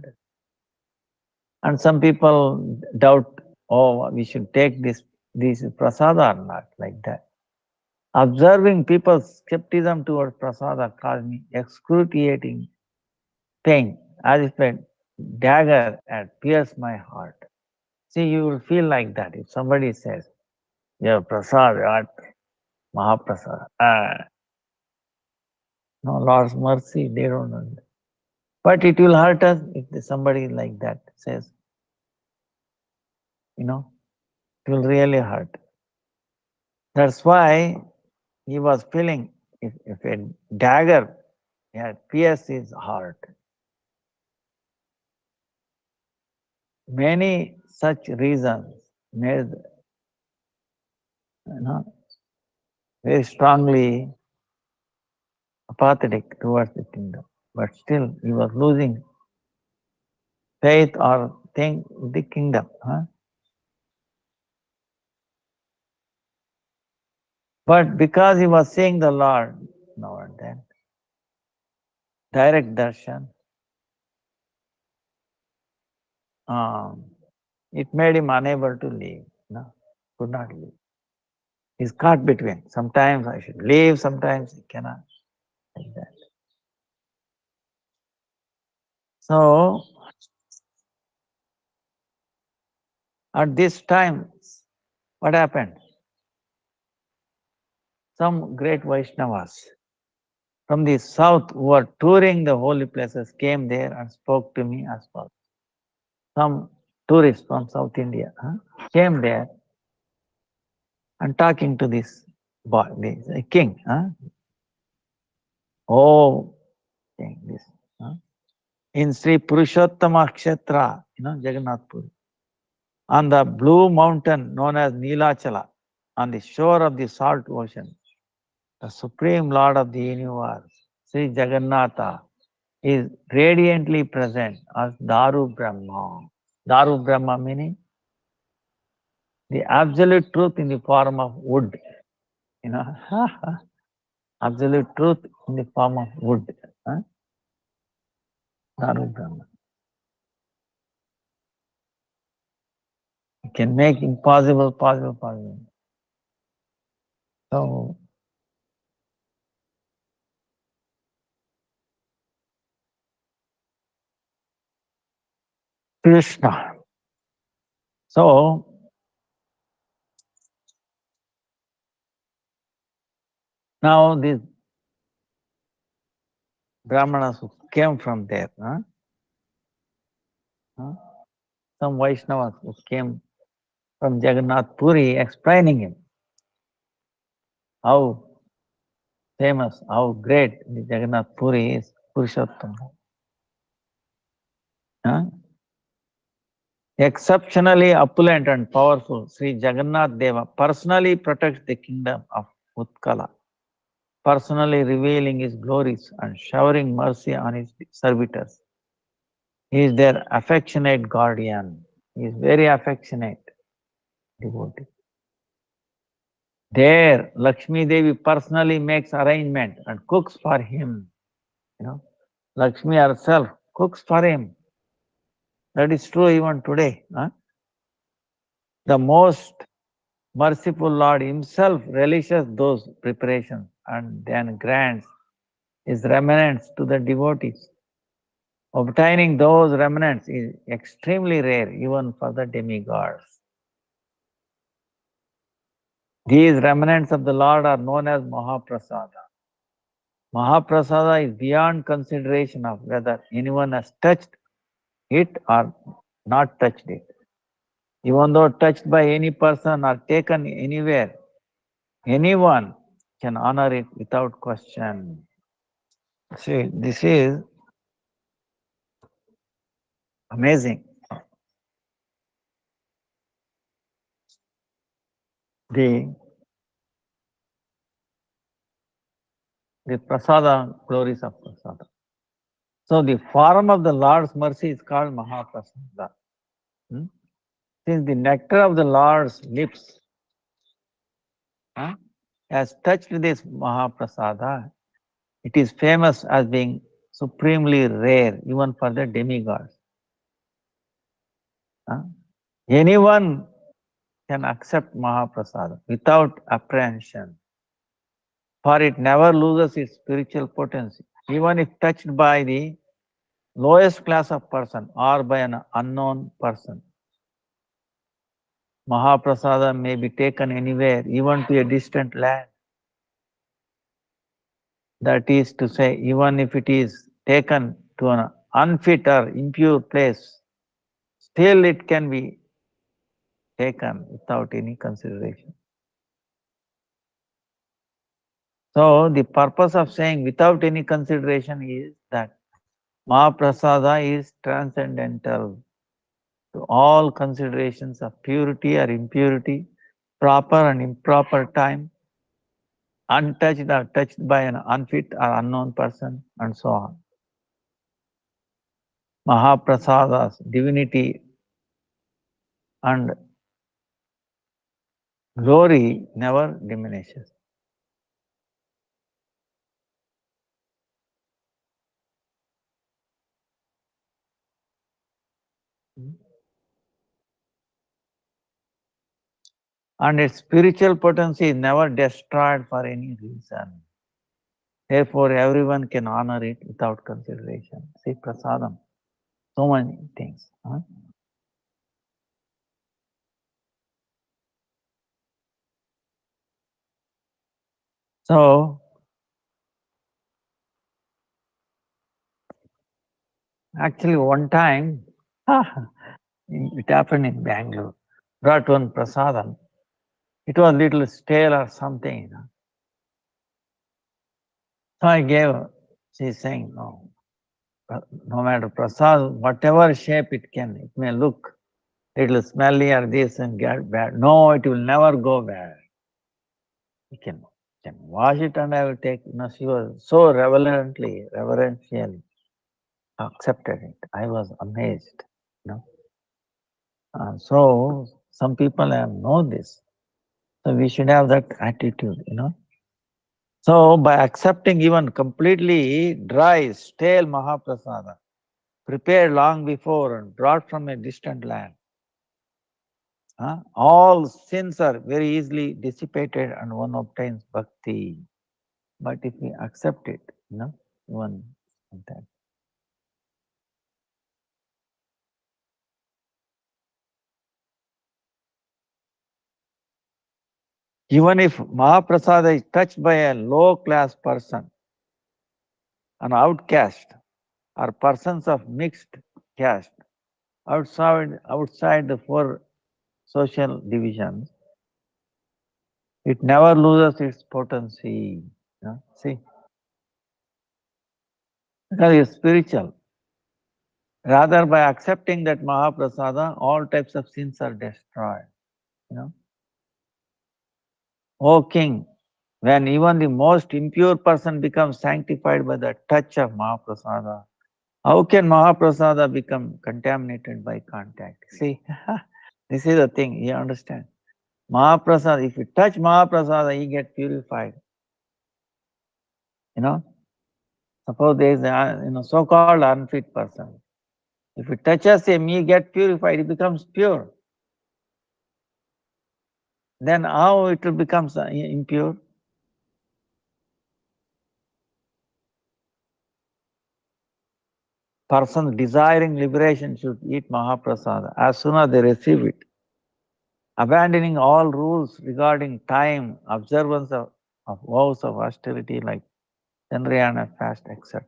And some people doubt, oh, we should take this prasada or not, like that. Observing people's skepticism towards prasada caused me excruciating pain, as if a dagger had pierced my heart. See, you will feel like that if somebody says, yeah, prasad, what? Mahaprasad. No, Lord's mercy, they don't know. But it will hurt us if somebody like that says, it will really hurt. That's why he was feeling if a dagger had pierced his heart. Many such reasons made very strongly apathetic towards the kingdom. But still, he was losing faith or thing with the kingdom. But because he was seeing the Lord now and then, direct darshan, it made him unable to leave. Could not leave. He's caught between. Sometimes I should leave, sometimes he cannot. Like that. So, at this time, what happened? Some great Vaishnavas from the south who were touring the holy places came there and spoke to me as follows. Some tourists from South India came there and talking to this boy, this king. Oh, king, this. In Sri Purushottama Kshetra, Jagannath Puri, on the blue mountain known as Nilachala, on the shore of the salt ocean, the Supreme Lord of the universe, Sri Jagannatha, is radiantly present as Daru Brahma. Daru Brahma meaning the absolute truth in the form of wood. Absolute truth in the form of wood. Daru Brahma. It can make impossible possible. So, Krishna. So, now these Brahmanas who came from there, some Vaishnavas who came from Jagannath Puri explaining him how famous, how great the Jagannath Puri is, Purushottam. Exceptionally opulent and powerful, Sri Jagannath Deva personally protects the kingdom of Utkala, personally revealing his glories and showering mercy on his servitors. He is their affectionate guardian. He is very affectionate devotee. There, Lakshmi Devi personally makes arrangement and cooks for him. You know, Lakshmi herself cooks for him. That is true even today. Huh? The most merciful Lord himself relishes those preparations and then grants his remnants to the devotees. Obtaining those remnants is extremely rare even for the demigods. These remnants of the Lord are known as Mahaprasada. Mahaprasada is beyond consideration of whether anyone has touched it or not touched it. Even though touched by any person or taken anywhere, anyone can honor it without question. See, this is amazing. The, the prasada, glories of prasada. So the form of the Lord's mercy is called Mahaprasada. Since the nectar of the Lord's lips has touched this Mahaprasada, it is famous as being supremely rare even for the demigods. Anyone can accept Mahaprasada without apprehension, for it never loses its spiritual potency, even if touched by the lowest class of person or by an unknown person. Mahaprasada may be taken anywhere, even to a distant land. That is to say, even if it is taken to an unfit or impure place, still it can be taken without any consideration. So the purpose of saying without any consideration is that Mahaprasada is transcendental to all considerations of purity or impurity, proper and improper time, untouched or touched by an unfit or unknown person, and so on. Mahaprasada's divinity and glory never diminishes. And its spiritual potency is never destroyed for any reason. Therefore, everyone can honor it without consideration. See, prasadam, so many things. So, actually, one time, it happened in Bangalore. Brought one prasadam. It was little stale or something. So I gave her. She's saying, no, no matter prasad, whatever shape it may look little smelly or this and get bad. No, it will never go bad. You can wash it and I will take. She was so reverentially accepted it. I was amazed. So some people have know this. So we should have that attitude, So by accepting even completely dry, stale Mahaprasada, prepared long before and brought from a distant land, all sins are very easily dissipated and one obtains bhakti. But if we accept it, even that. Even if Mahaprasada is touched by a low class person, an outcast, or persons of mixed caste, outside the four social divisions, it never loses its potency. See, because it's spiritual. Rather, by accepting that Mahaprasada, all types of sins are destroyed. O king, when even the most impure person becomes sanctified by the touch of Mahaprasada, how can Mahaprasada become contaminated by contact? See, this is the thing, you understand. Mahaprasad, if you touch Mahaprasad, you get purified. You know, suppose there is a so-called unfit person. If he touches him, he gets purified, he becomes pure. Then how it will become impure? Persons desiring liberation should eat Mahaprasada as soon as they receive it, abandoning all rules regarding time, observance of vows of austerity like Chandrayana fast, etc.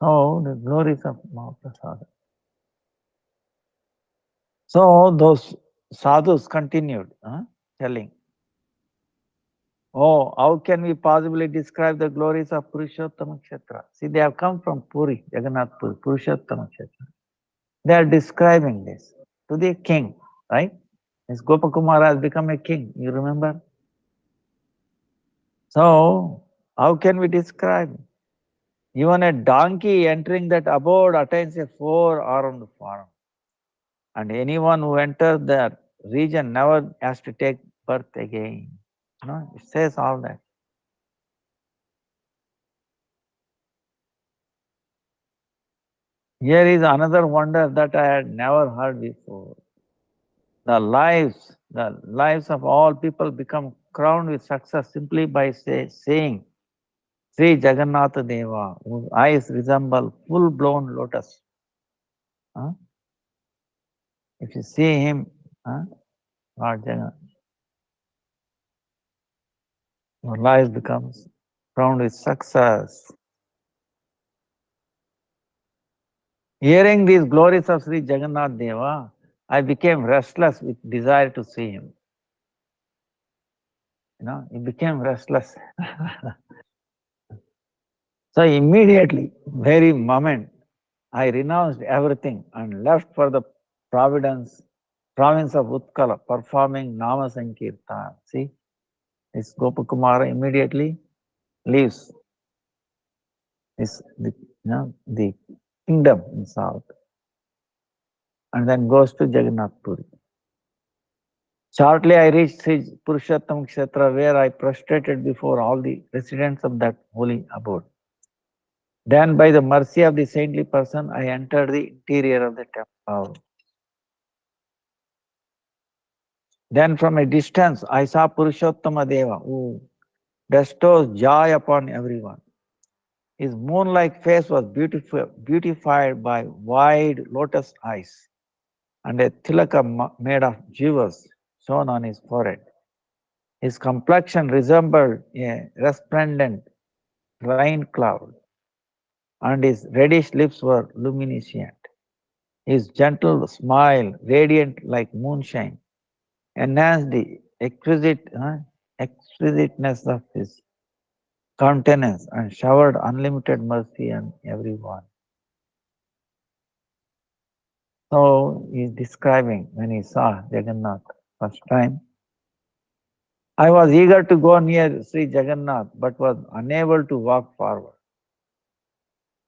Oh, the glories of Mahaprasada. So those sadhus continued telling, oh, how can we possibly describe the glories of Purushottama Kshetra? See, they have come from Puri, Jagannath Puri, Purushottama Kshetra. They are describing this to the king, right? This Gopakumara has become a king, you remember? So, how can we describe? Even a donkey entering that abode attains a four-armed form. And anyone who enters that region never has to take birth again. No, it says all that. Here is another wonder that I had never heard before. The lives of all people become crowned with success simply by saying Sri Jagannatha Deva, whose eyes resemble full-blown lotus. Huh? If you see him, Lord Jagannath, your life becomes crowned with success. Hearing these glories of Sri Jagannath Deva, I became restless with desire to see him. He became restless. So immediately, very moment, I renounced everything and left for the province of Utkala, performing Nama Sankirtan. See, this Gopakumara immediately leaves the kingdom in south and then goes to Jagannath Puri. Shortly I reached Sri Purushottam Kshetra, where I prostrated before all the residents of that holy abode. Then by the mercy of the saintly person, I entered the interior of the temple. Then from a distance, I saw Purushottama Deva, who bestows joy upon everyone. His moon-like face was beautified by wide lotus eyes, and a tilaka made of jewels shone on his forehead. His complexion resembled a resplendent rain cloud, and his reddish lips were luminescent. His gentle smile, radiant like moonshine, enhanced the exquisiteness of his countenance and showered unlimited mercy on everyone. So he's describing when he saw Jagannath first time. I was eager to go near Sri Jagannath but was unable to walk forward.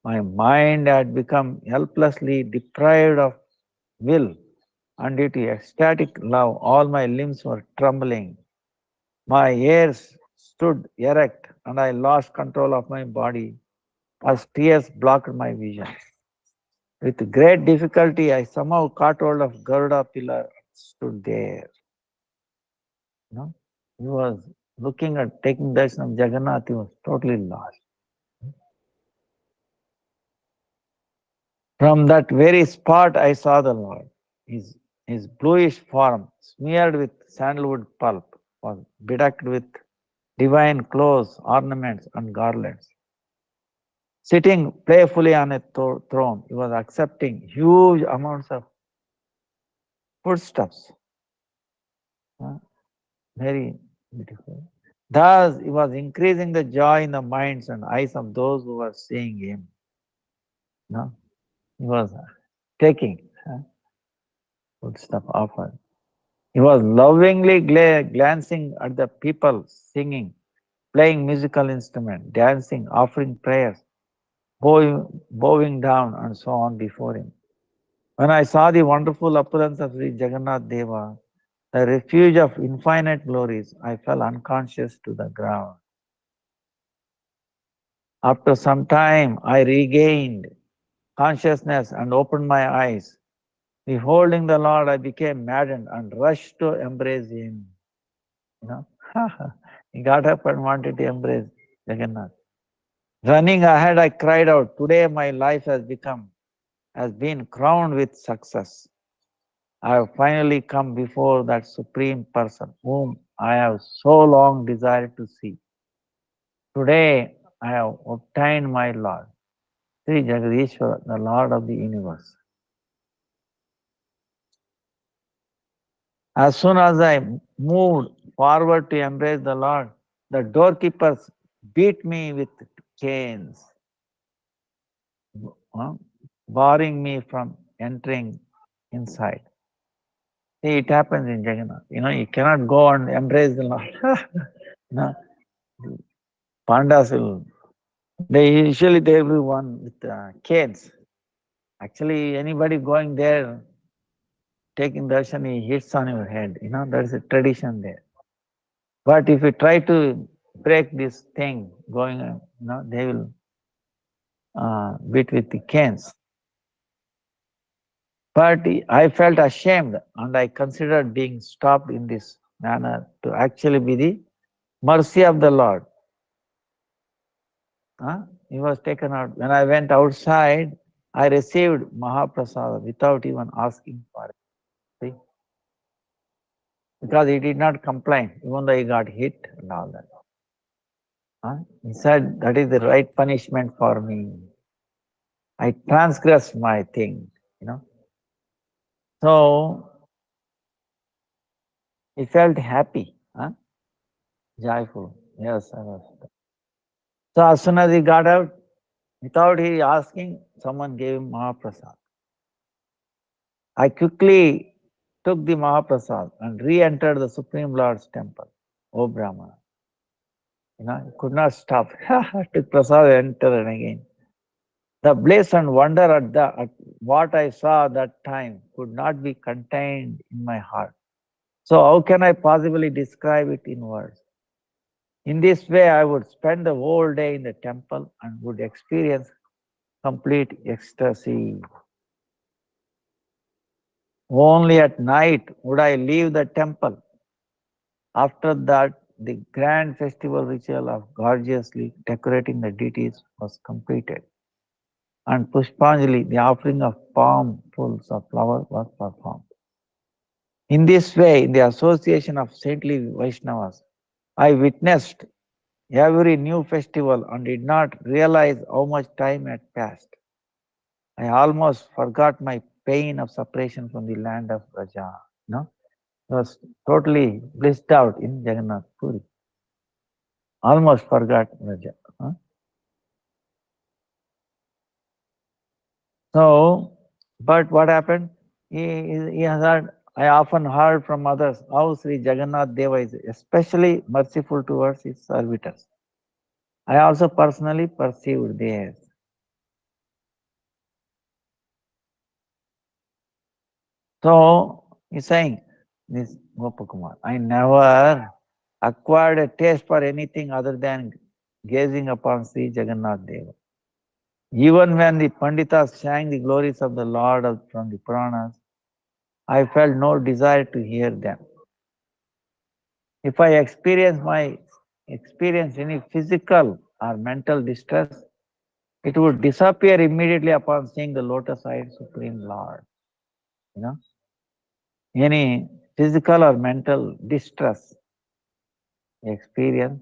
My mind had become helplessly deprived of will, and due to ecstatic love, all my limbs were trembling. My hairs stood erect, and I lost control of my body as tears blocked my vision. With great difficulty, I somehow caught hold of Garuda pillar and stood there. He was looking at taking darshan of Jagannath, he was totally lost. From that very spot, I saw the Lord. His bluish form, smeared with sandalwood pulp, was bedecked with divine clothes, ornaments, and garlands. Sitting playfully on a throne, he was accepting huge amounts of foodstuffs. Very beautiful. Thus, he was increasing the joy in the minds and eyes of those who were seeing him. He was taking foodstuff offered. He was lovingly glancing at the people singing, playing musical instruments, dancing, offering prayers, bowing down, and so on before him. When I saw the wonderful appearance of Sri Jagannath Deva, the refuge of infinite glories, I fell unconscious to the ground. After some time, I regained consciousness and opened my eyes. Beholding the Lord, I became maddened and rushed to embrace him. You know, he got up and wanted to embrace Jagannath. Running ahead, I cried out, "Today my life has been crowned with success. I have finally come before that supreme person whom I have so long desired to see. Today I have obtained my Lord, Sri Jagadishwara, the Lord of the universe." As soon as I moved forward to embrace the Lord, the doorkeepers beat me with chains, uh, barring me from entering inside. See, it happens in Jagannath. You cannot go and embrace the Lord. No, Pandas will. They will one with canes. Actually, anybody going there taking darshan, he hits on your head. There is a tradition there. But if you try to break this thing going on, they will beat with the canes. But I felt ashamed and I considered being stopped in this manner to actually be the mercy of the Lord. He was taken out. When I went outside, I received Mahaprasada without even asking for it. See? Because he did not complain, even though he got hit and all that. He said, that is the right punishment for me. I transgressed my thing. So he felt happy, joyful. Yes, I was. So as soon as he got out, without he asking, someone gave him Mahaprasad. I quickly took the Mahaprasad and re-entered the Supreme Lord's temple. O Brahmana. He could not stop. Took prasad and entered again. The bliss and wonder at what I saw that time could not be contained in my heart. So how can I possibly describe it in words? In this way, I would spend the whole day in the temple and would experience complete ecstasy. Only at night would I leave the temple. After that, the grand festival ritual of gorgeously decorating the deities was completed, and Pushpanjali, the offering of palmfuls of flowers, was performed. In this way, in the association of saintly Vaishnavas, I witnessed every new festival and did not realize how much time had passed. I almost forgot my pain of separation from the land of Raja. I was totally blissed out in Jagannath Puri. Almost forgot Raja. So, but what happened? He has heard, I often heard from others how Sri Jagannath Deva is especially merciful towards his servitors. I also personally perceived this. So, he's saying, this Gopakumar, I never acquired a taste for anything other than gazing upon Sri Jagannath Deva. Even when the Panditas sang the glories of the Lord from the Puranas, I felt no desire to hear them. If I experience any physical or mental distress, it would disappear immediately upon seeing the lotus-eyed Supreme Lord. Any physical or mental distress experience,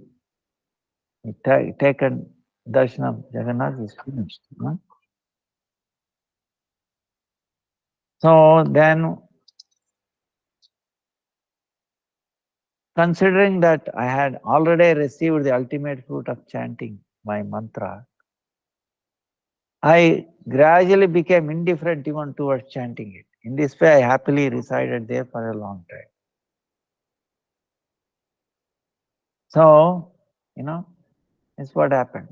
taken darshan of Jagannath is finished. So then, considering that I had already received the ultimate fruit of chanting my mantra, I gradually became indifferent even towards chanting it. In this way, I happily resided there for a long time. So, that's what happened.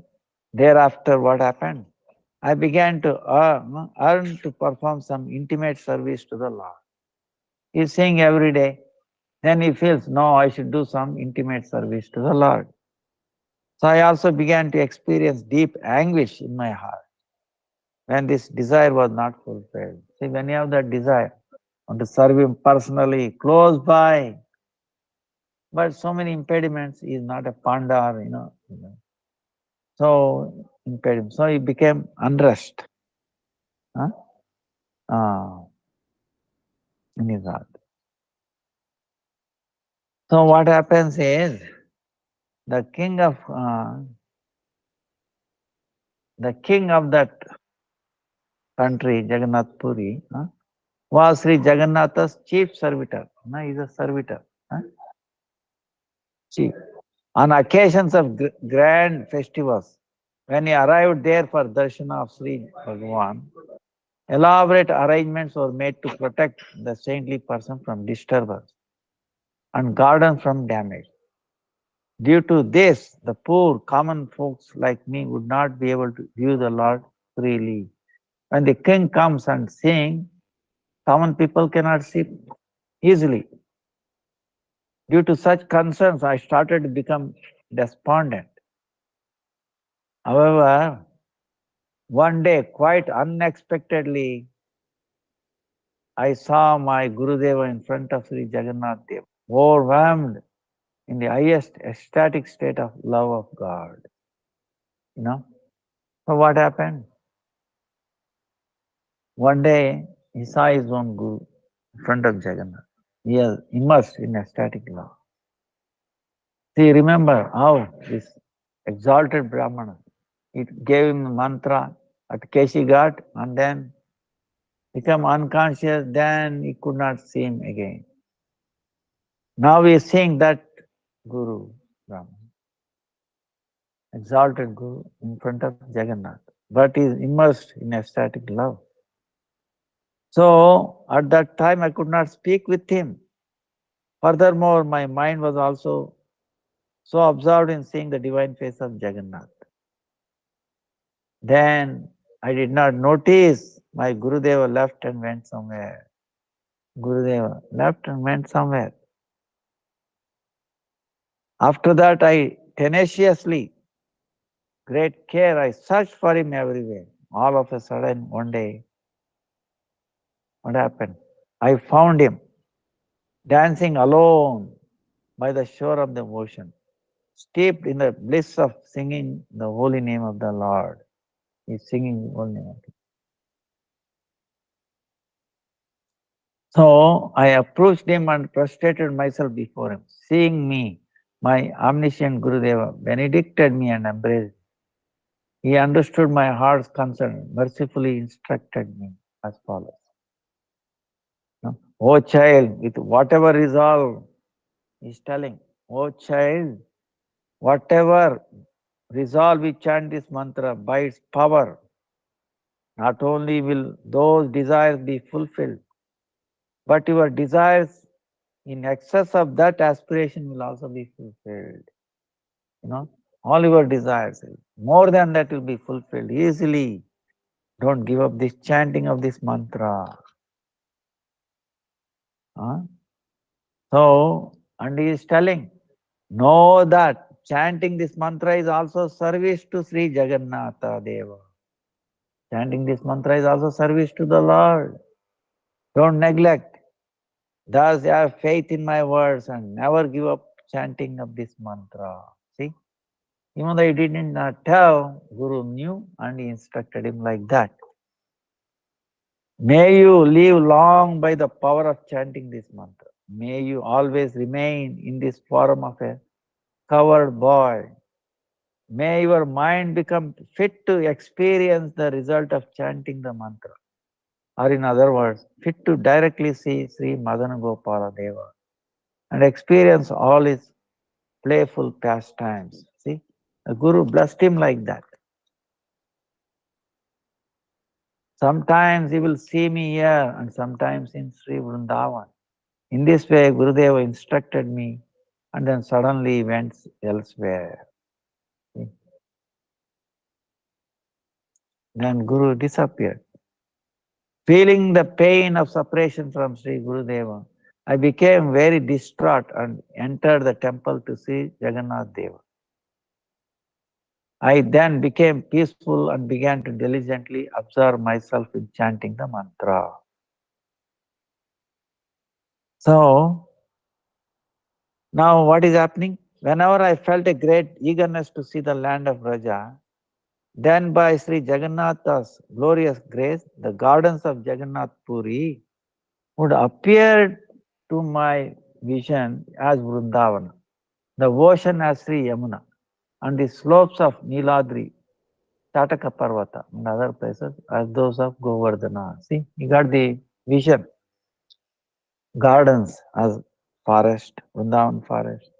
Thereafter, what happened? I began to earn to perform some intimate service to the Lord. He's saying every day. Then he feels, no, I should do some intimate service to the Lord. So I also began to experience deep anguish in my heart when this desire was not fulfilled. See, when you have that desire, want to serve him personally, close by, but so many impediments, he is not a pandar, So impediment. So he became unrest. Huh? In his heart. So what happens is the king of that country, Jagannath Puri, was Sri Jagannatha's chief servitor. He is a servitor. Chief. On occasions of grand festivals, when he arrived there for darshana of Sri Bhagavan, elaborate arrangements were made to protect the saintly person from disturbance and guard him from damage. Due to this, the poor common folks like me would not be able to view the Lord freely. When the king comes and sings, common people cannot see easily. Due to such concerns, I started to become despondent. However, one day, quite unexpectedly, I saw my Gurudeva in front of Sri Jagannath Dev, overwhelmed in the highest ecstatic state of love of God. So what happened? One day, he saw his own Guru in front of Jagannath. He is immersed in ecstatic love. See, remember how this exalted Brahmana, it gave him the mantra at Keshi Ghat and then become unconscious, then he could not see him again. Now we are seeing that Guru, Brahmana, exalted Guru in front of Jagannath, but he is immersed in ecstatic love. So at that time I could not speak with him. Furthermore, my mind was also so absorbed in seeing the divine face of Jagannath. Then I did not notice my Gurudeva left and went somewhere. Gurudeva left and went somewhere. After that, I tenaciously, great care, I searched for him everywhere. All of a sudden, one day, what happened? I found him dancing alone by the shore of the ocean, steeped in the bliss of singing the holy name of the Lord. He's singing the holy name of the Lord. So I approached him and prostrated myself before him. Seeing me, my omniscient Gurudeva benedicted me and embraced me. He understood my heart's concern, mercifully instructed me as follows. O child, with whatever resolve, he's telling, O child, whatever resolve we chant this mantra by its power, not only will those desires be fulfilled, but your desires in excess of that aspiration will also be fulfilled. All your desires, more than that will be fulfilled easily. Don't give up this chanting of this mantra. So, and he is telling, know that chanting this mantra is also service to Sri Jagannatha Deva. Chanting this mantra is also service to the Lord. Don't neglect. Thus have faith in my words and never give up chanting of this mantra. See? Even though he didn't tell, Guru knew and he instructed him like that. May you live long by the power of chanting this mantra. May you always remain in this form of a covered boy. May your mind become fit to experience the result of chanting the mantra. Or in other words, fit to directly see Sri Madana Gopala Deva and experience all his playful pastimes. See, the Guru blessed him like that. Sometimes he will see me here and sometimes in Sri Vrindavan. In this way, Gurudeva instructed me and then suddenly went elsewhere. Then Guru disappeared. Feeling the pain of separation from Sri Gurudeva, I became very distraught and entered the temple to see Jagannath Deva. I then became peaceful and began to diligently observe myself in chanting the mantra. So, now what is happening? Whenever I felt a great eagerness to see the land of Raja, then by Sri Jagannatha's glorious grace, the gardens of Jagannath Puri would appear to my vision as Vrindavana, the ocean as Sri Yamuna, and the slopes of Niladri, Tataka Parvata, and other places as those of Govardhana. See, you got the vision. Gardens as forest, Vrindavan forest.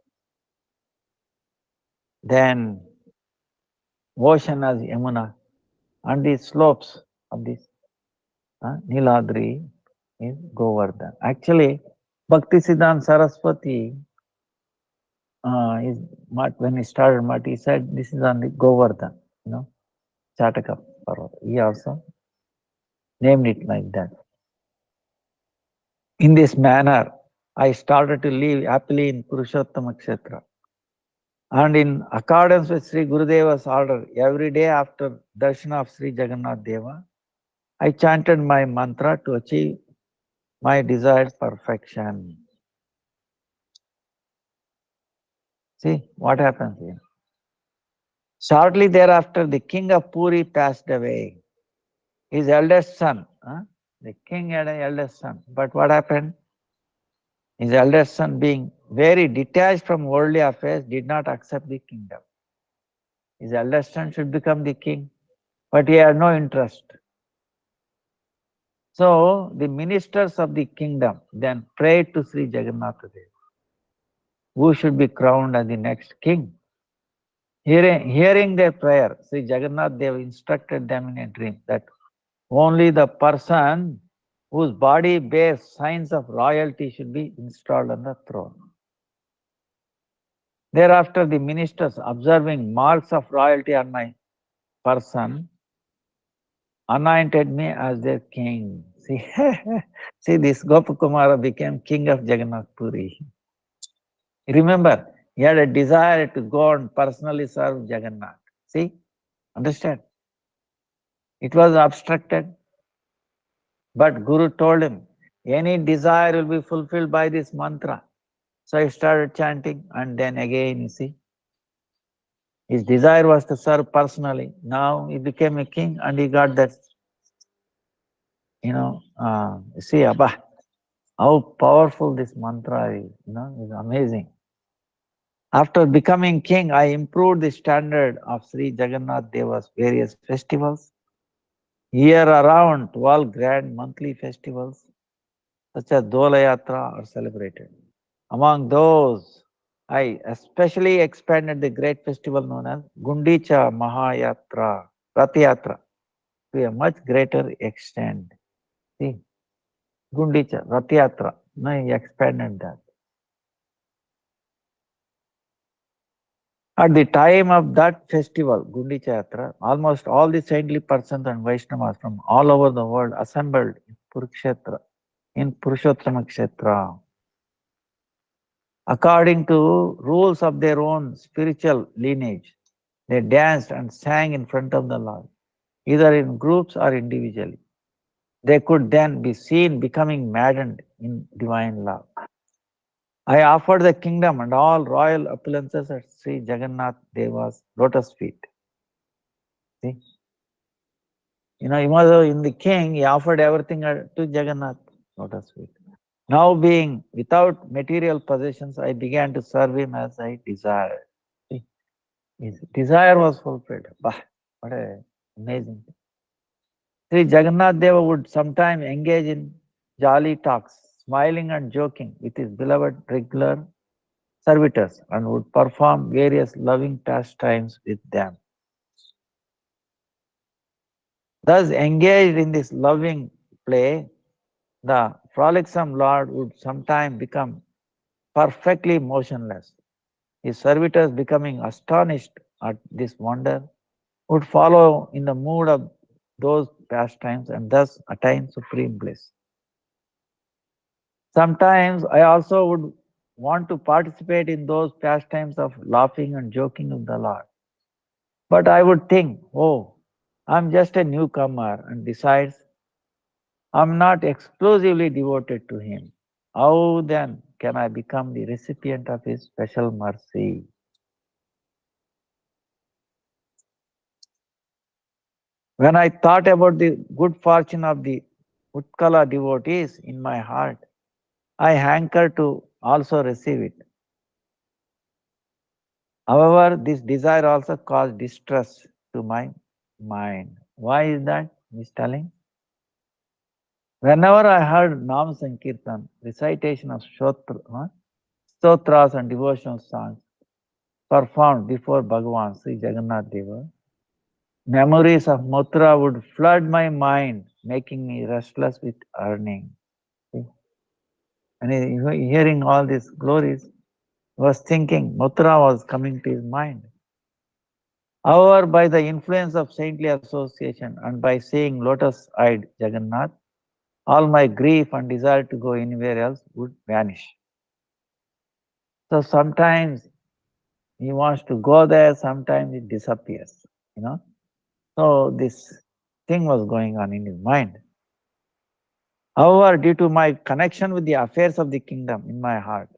Then ocean as Yamuna, and the slopes of this Niladri is Govardhan. Actually, Bhaktisiddhanta Saraswati is when he started Mat, he said this is on the Govardhan, Chataka Parvat. He also named it like that. In this manner, I started to live happily in Purushottama Kshetra. And in accordance with Sri Gurudeva's order, every day after darshan of Sri Jagannath Deva, I chanted my mantra to achieve my desired perfection. See what happens here. Shortly thereafter, the king of Puri passed away. His eldest son, the king had an eldest son. But what happened? His eldest son, being very detached from worldly affairs, did not accept the kingdom. His eldest son should become the king, but he had no interest. So the ministers of the kingdom then prayed to Sri Jagannath Deva, who should be crowned as the next king. Hearing their prayer, Sri Jagannath Deva instructed them in a dream that only the person whose body bears signs of royalty should be installed on the throne. Thereafter, the ministers, observing marks of royalty on my person, anointed me as their king. See, see, this Gopakumara became king of Jagannath Puri. Remember, he had a desire to go and personally serve Jagannath. See, understand? It was obstructed, but Guru told him, any desire will be fulfilled by this mantra. So he started chanting, and then again, you see, his desire was to serve personally. Now he became a king and he got that, see, Abba, how powerful this mantra is, is amazing. After becoming king, I improved the standard of Sri Jagannath Deva's various festivals. Year around, 12 grand monthly festivals, such as Dola Yatra, are celebrated. Among those, I especially expanded the great festival known as Gundicha Mahayatra, Rath Yatra, to a much greater extent. See, Gundicha, Rath Yatra, no, he expanded that. At the time of that festival, Gundicha Yatra, almost all the saintly persons and Vaishnavas from all over the world assembled in Kurukshetra, in Purushottama Kshetra. According to rules of their own spiritual lineage, they danced and sang in front of the Lord, either in groups or individually. They could then be seen becoming maddened in divine love. I offered the kingdom and all royal opulences at Sri Jagannath Deva's lotus feet. See? He was in the king, he offered everything to Jagannath lotus feet. Now being without material possessions, I began to serve him as I desired. See? His desire was fulfilled. Bah, what a amazing thing. Sri Jagannath Deva would sometimes engage in jolly talks, smiling and joking with his beloved regular servitors, and would perform various loving pastimes with them. Thus engaged in this loving play, the frolicsome Lord would sometimes become perfectly motionless. His servitors, becoming astonished at this wonder, would follow in the mood of those pastimes and thus attain supreme bliss. Sometimes I also would want to participate in those pastimes of laughing and joking with the Lord. But I would think, oh, I'm just a newcomer, and besides, I'm not exclusively devoted to Him. How then can I become the recipient of His special mercy? When I thought about the good fortune of the Utkala devotees in my heart, I hankered to also receive it. However, this desire also caused distress to my mind. Why is that? He's telling. Whenever I heard Nam Sankirtan, recitation of stotras and devotional songs performed before Bhagavan Sri Jagannath Deva, memories of Mathura would flood my mind, making me restless with yearning. And hearing all these glories, was thinking Mathura was coming to his mind. However, by the influence of saintly association and by seeing lotus-eyed Jagannath, all my grief and desire to go anywhere else would vanish. So sometimes he wants to go there, sometimes it disappears, you know. So this thing was going on in his mind. However, due to my connection with the affairs of the kingdom in my heart,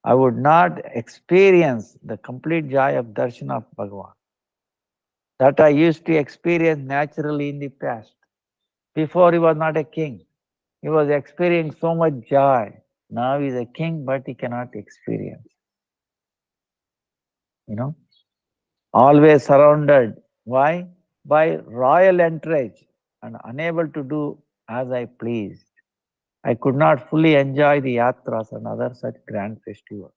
I would not experience the complete joy of darshan of Bhagavan that I used to experience naturally in the past. Before he was not a king, he was experiencing so much joy. Now he is a king, but he cannot experience. You know, always surrounded. Why? By royal entourage and unable to do as I pleased. I could not fully enjoy the yatras and other such grand festivals.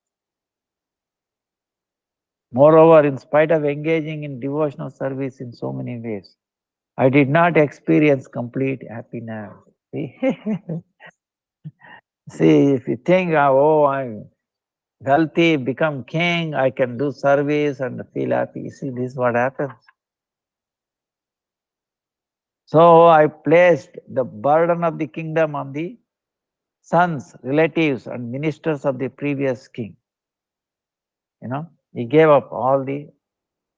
Moreover, in spite of engaging in devotional service in so many ways, I did not experience complete happiness. See, see if you think, oh, I'm wealthy, become king, I can do service and feel happy. See, this is what happens. So I placed the burden of the kingdom on the sons, relatives, and ministers of the previous king. You know, he gave up all the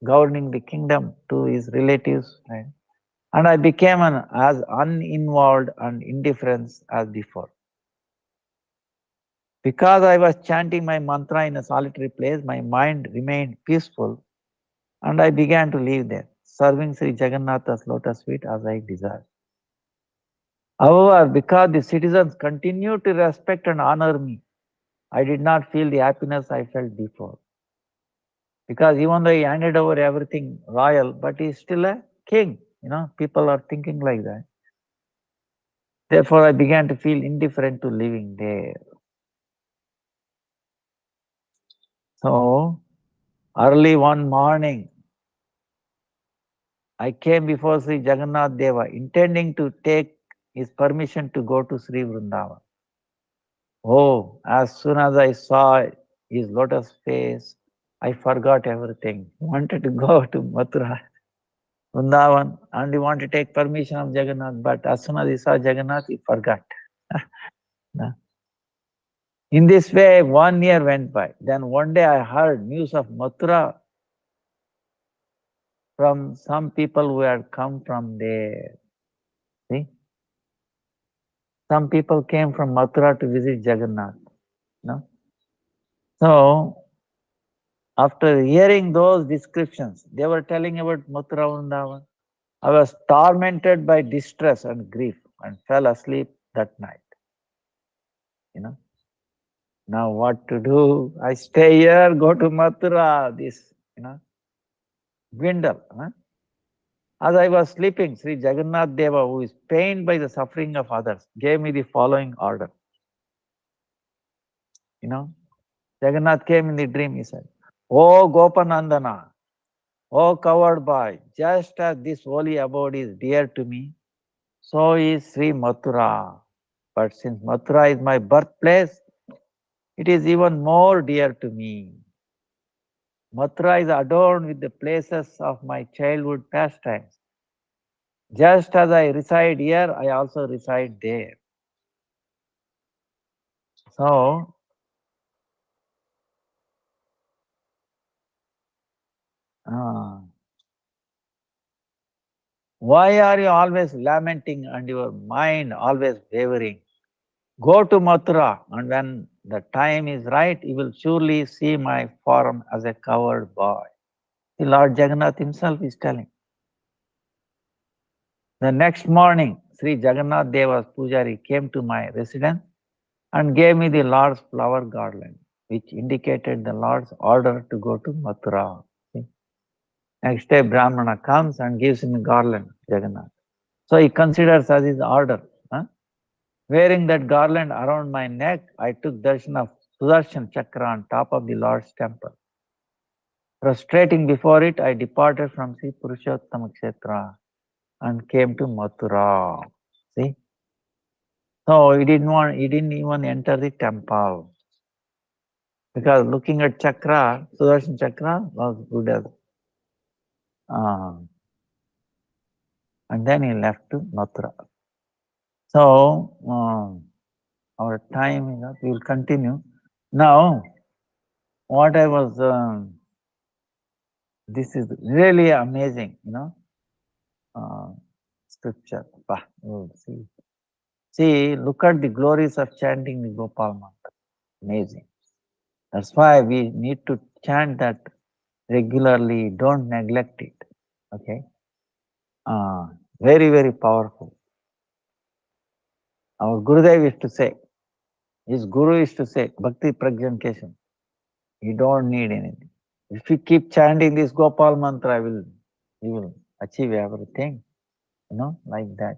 governing the kingdom to his relatives, right? And I became as uninvolved and indifferent as before. Because I was chanting my mantra in a solitary place, my mind remained peaceful and I began to live there, serving Sri Jagannatha's lotus feet as I desired. However, because the citizens continued to respect and honor me, I did not feel the happiness I felt before. Because even though he handed over everything royal, but he's still a king. You know, people are thinking like that. Therefore, I began to feel indifferent to living there. So, early one morning, I came before Sri Jagannath Deva, intending to take his permission to go to Sri Vrindavan. Oh, as soon as I saw his lotus face, I forgot everything. Wanted to go to Mathura, Vrindavan, and he wanted to take permission of Jagannath, but as soon as he saw Jagannath, he forgot. In this way, 1 year went by. Then one day I heard news of Mathura from some people who had come from there. See? Some people came from Mathura to visit Jagannath. No? So, after hearing those descriptions, they were telling about Mathura Vrindavan. I was tormented by distress and grief and fell asleep that night. You know? Now what to do? I stay here, go to Mathura, this, dwindle. Huh? As I was sleeping, Sri Jagannath Deva, who is pained by the suffering of others, gave me the following order. Jagannath came in the dream, he said, "O Gopanandana, O coward boy, just as this holy abode is dear to me, so is Sri Mathura. But since Mathura is my birthplace, it is even more dear to me. Mathura is adorned with the places of my childhood pastimes. Just as I reside here, I also reside there. So, uh, why are you always lamenting and your mind always wavering? Go to Mathura, and when the time is right, you will surely see my form as a covered boy. The Lord Jagannath himself is telling. The next morning, Sri Jagannath Deva's Pujari came to my residence and gave me the Lord's flower garland, which indicated the Lord's order to go to Mathura. See? Next day, Brahmana comes and gives him a garland, Jagannath. So he considers as his order. Huh? Wearing that garland around my neck, I took darshan of Sudarshan Chakra on top of the Lord's temple. Prostrating before it, I departed from Sri Purushottama Kshetra and came to Mathura. See? So he didn't even enter the temple. Because looking at chakra, Sudarshan Chakra was good as. And then he left to Mathura. So, our time is up. We will continue. Now, what I was, this is really amazing, scripture. Bah, you will see. See, look at the glories of chanting the Gopal mantra. Amazing. That's why we need to chant that regularly. Don't neglect it. Okay. Very, very powerful. Our Gurudev used to say, his Guru used to say, Bhakti Pragyankeshan, you don't need anything. If you keep chanting this Gopal mantra, you will achieve everything, like that.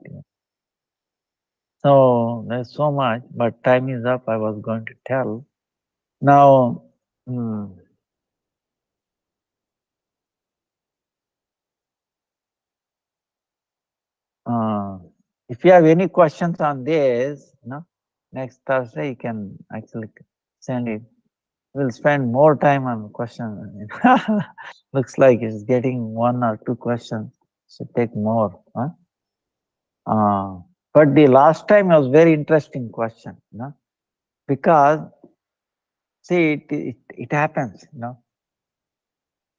So there's so much, but time is up. I was going to tell. Now, if you have any questions on this, next Thursday you can actually send it. We'll spend more time on questions. Looks like it's getting one or two questions. Should take more. But the last time was very interesting question. Because see, it happens.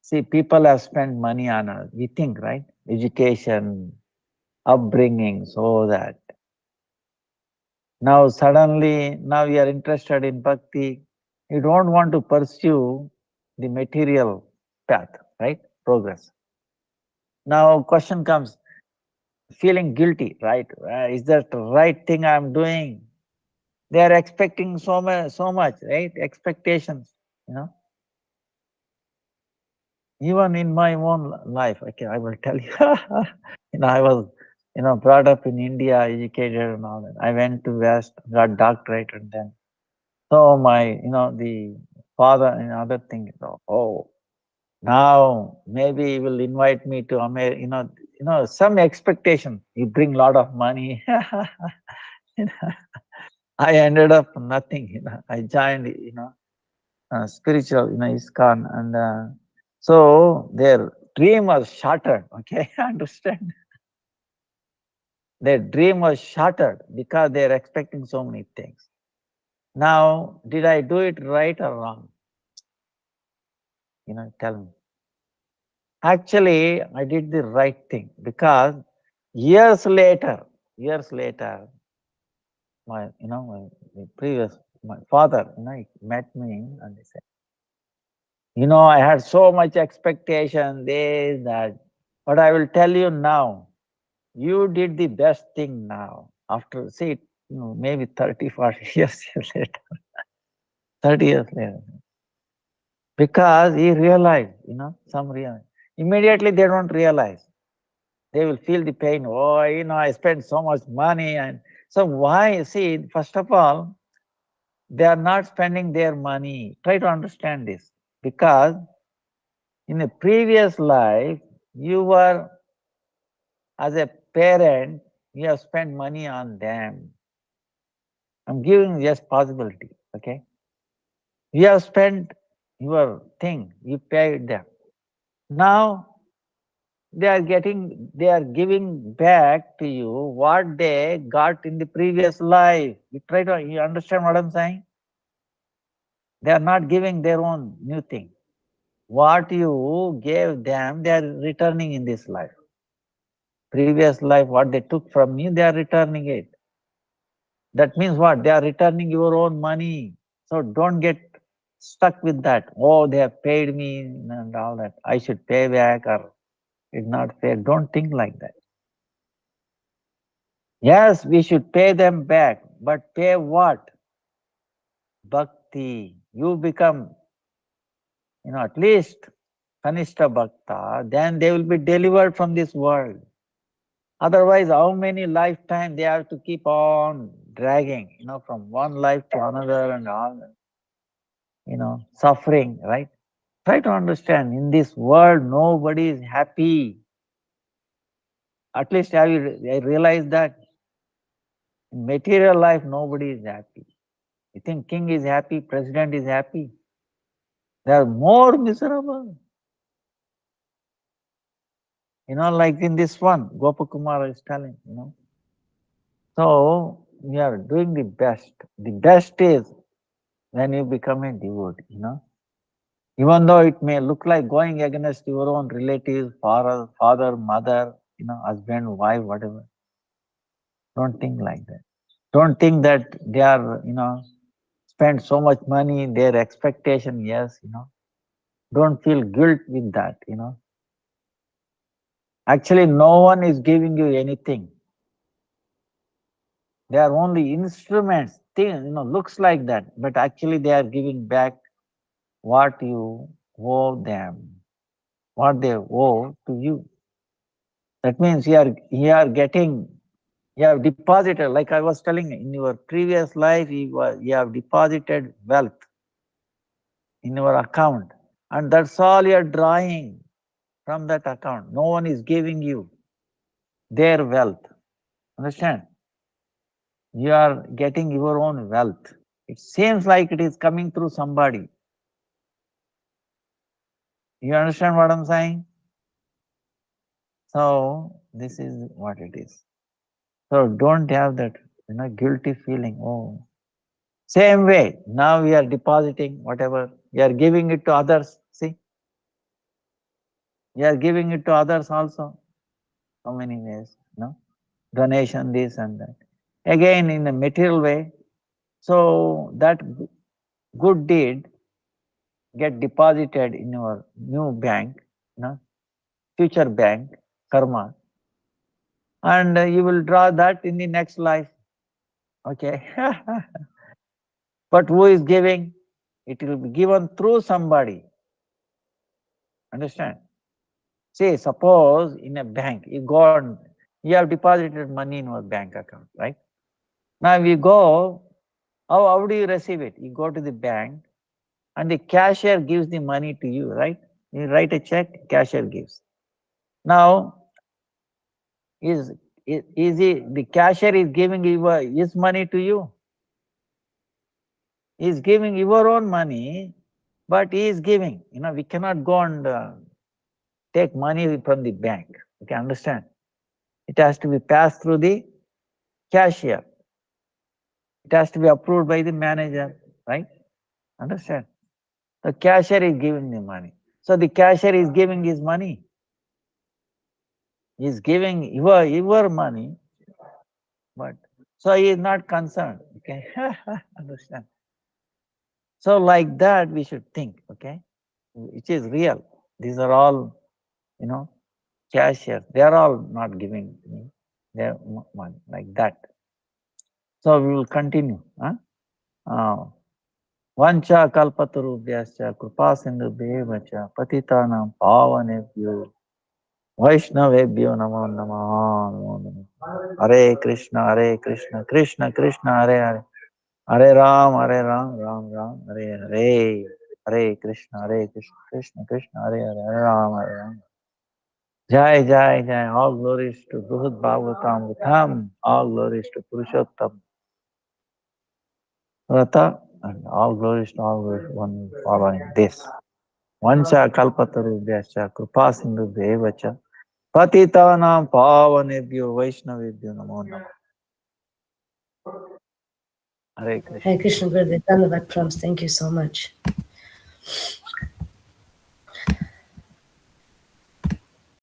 See, people have spent money on us. We think, right? Education, upbringing, so that. Now suddenly, now you are interested in bhakti. You don't want to pursue the material path, right? Progress. Now question comes, feeling guilty, right? Is that the right thing I'm doing? They are expecting so much, right? Expectations, Even in my own life, okay, I will tell you. I was, brought up in India, educated and all that. I went to West, got doctorate, and then so my, the father and other thing, oh, now maybe he will invite me to America, some expectation. You bring lot of money. I ended up nothing. I joined, spiritual, ISKCON, and so their dream was shattered. Okay, understand? Their dream was shattered because they are expecting so many things. Now, did I do it right or wrong? Tell me. Actually, I did the right thing because years later, my my father, he met me and he said, I had so much expectation, this, that, but I will tell you now, you did the best thing now. After, see, maybe 30, 40 years later, 30 years later. Because he realized, some realize. Immediately they don't realize. They will feel the pain. Oh, I spent so much money. And so why? See, first of all, they are not spending their money. Try to understand this. Because in a previous life, you were, as a parent, you have spent money on them. I'm giving just possibility, okay? You have spent your thing, you paid them. Now, they are giving back to you what they got in the previous life. You understand what I'm saying? They are not giving their own new thing. What you gave them, they are returning in this life. Previous life, what they took from you, they are returning it. That means what? They are returning your own money. So don't get stuck with that. Oh, they have paid me and all that. I should pay back or it's not fair. Don't think like that. Yes, we should pay them back, but pay what? Bhakti. You become, at least Kanishta Bhakta, then they will be delivered from this world. Otherwise, how many lifetime they have to keep on dragging, from one life to another and all, suffering, right? Try to understand, in this world, nobody is happy. At least have you realized that? In material life, nobody is happy. You think king is happy, president is happy? They are more miserable. Like in this one, Gopakumara is telling. So, we are doing the best. The best is when you become a devotee. Even though it may look like going against your own relatives, father, mother, husband, wife, whatever. Don't think like that. Don't think that they are, spend so much money, their expectation, yes. Don't feel guilt with that. Actually, no one is giving you anything. They are only instruments. Looks like that, but actually they are giving back what you owe them, what they owe to you. That means you have deposited, like I was telling you, in your previous life, you have deposited wealth in your account, and that's all you are drawing from that account. No one is giving you their wealth. Understand? You are getting your own wealth. It seems like it is coming through somebody. You understand what I'm saying? So this is what it is. So don't have that guilty feeling. Oh, same way. Now we are depositing whatever. We are giving it to others. See, we are giving it to others also. So many ways. Donation, this and that. Again, in a material way. So that good deed get deposited in your new bank, future bank, karma, and you will draw that in the next life. Okay. But who is giving? It will be given through somebody. Understand? Say, suppose in a bank, you have deposited money in your bank account, right? Now you go, how do you receive it? You go to the bank and the cashier gives the money to you, right? You write a check, cashier gives. Now, is the cashier is giving his money to you? He is giving your own money, but he is giving. We cannot go and take money from the bank. You can understand? It has to be passed through the cashier. It has to be approved by the manager, right? Understand? The cashier is giving the money. So the cashier is giving his money. He is giving your money, but so he is not concerned. Okay, understand? So like that we should think. Okay, which is real. These are all, cashiers. They are all not giving me their money like that. So we will continue. Huh? Vancha kalpatarubhyascha kripa sindhubhyeva cha patitanam pavanebhyo vaishnavebhyo namo namaha namo namaha. Hare Krishna, Krishna Krishna, Hare Hare, Hare Ram, Ram Ram, Hare Hare. Hare Krishna, Krishna Krishna, Hare Hare, Hare Ram, Hare Ram. Jai Jai Jai. All glories to Brihad Bhagavatam, all glories to Purushottam Rata, and all glories to all one following this. Vancha kalpatarubhyascha kripa sindhubhyevacha पतितानां पावनेभ्यो वैष्णवेभ्यो नमो नमः. Hare Krishna. Hare Krishna, Gurudev. Dhanyavad, Prams. Thank you so much.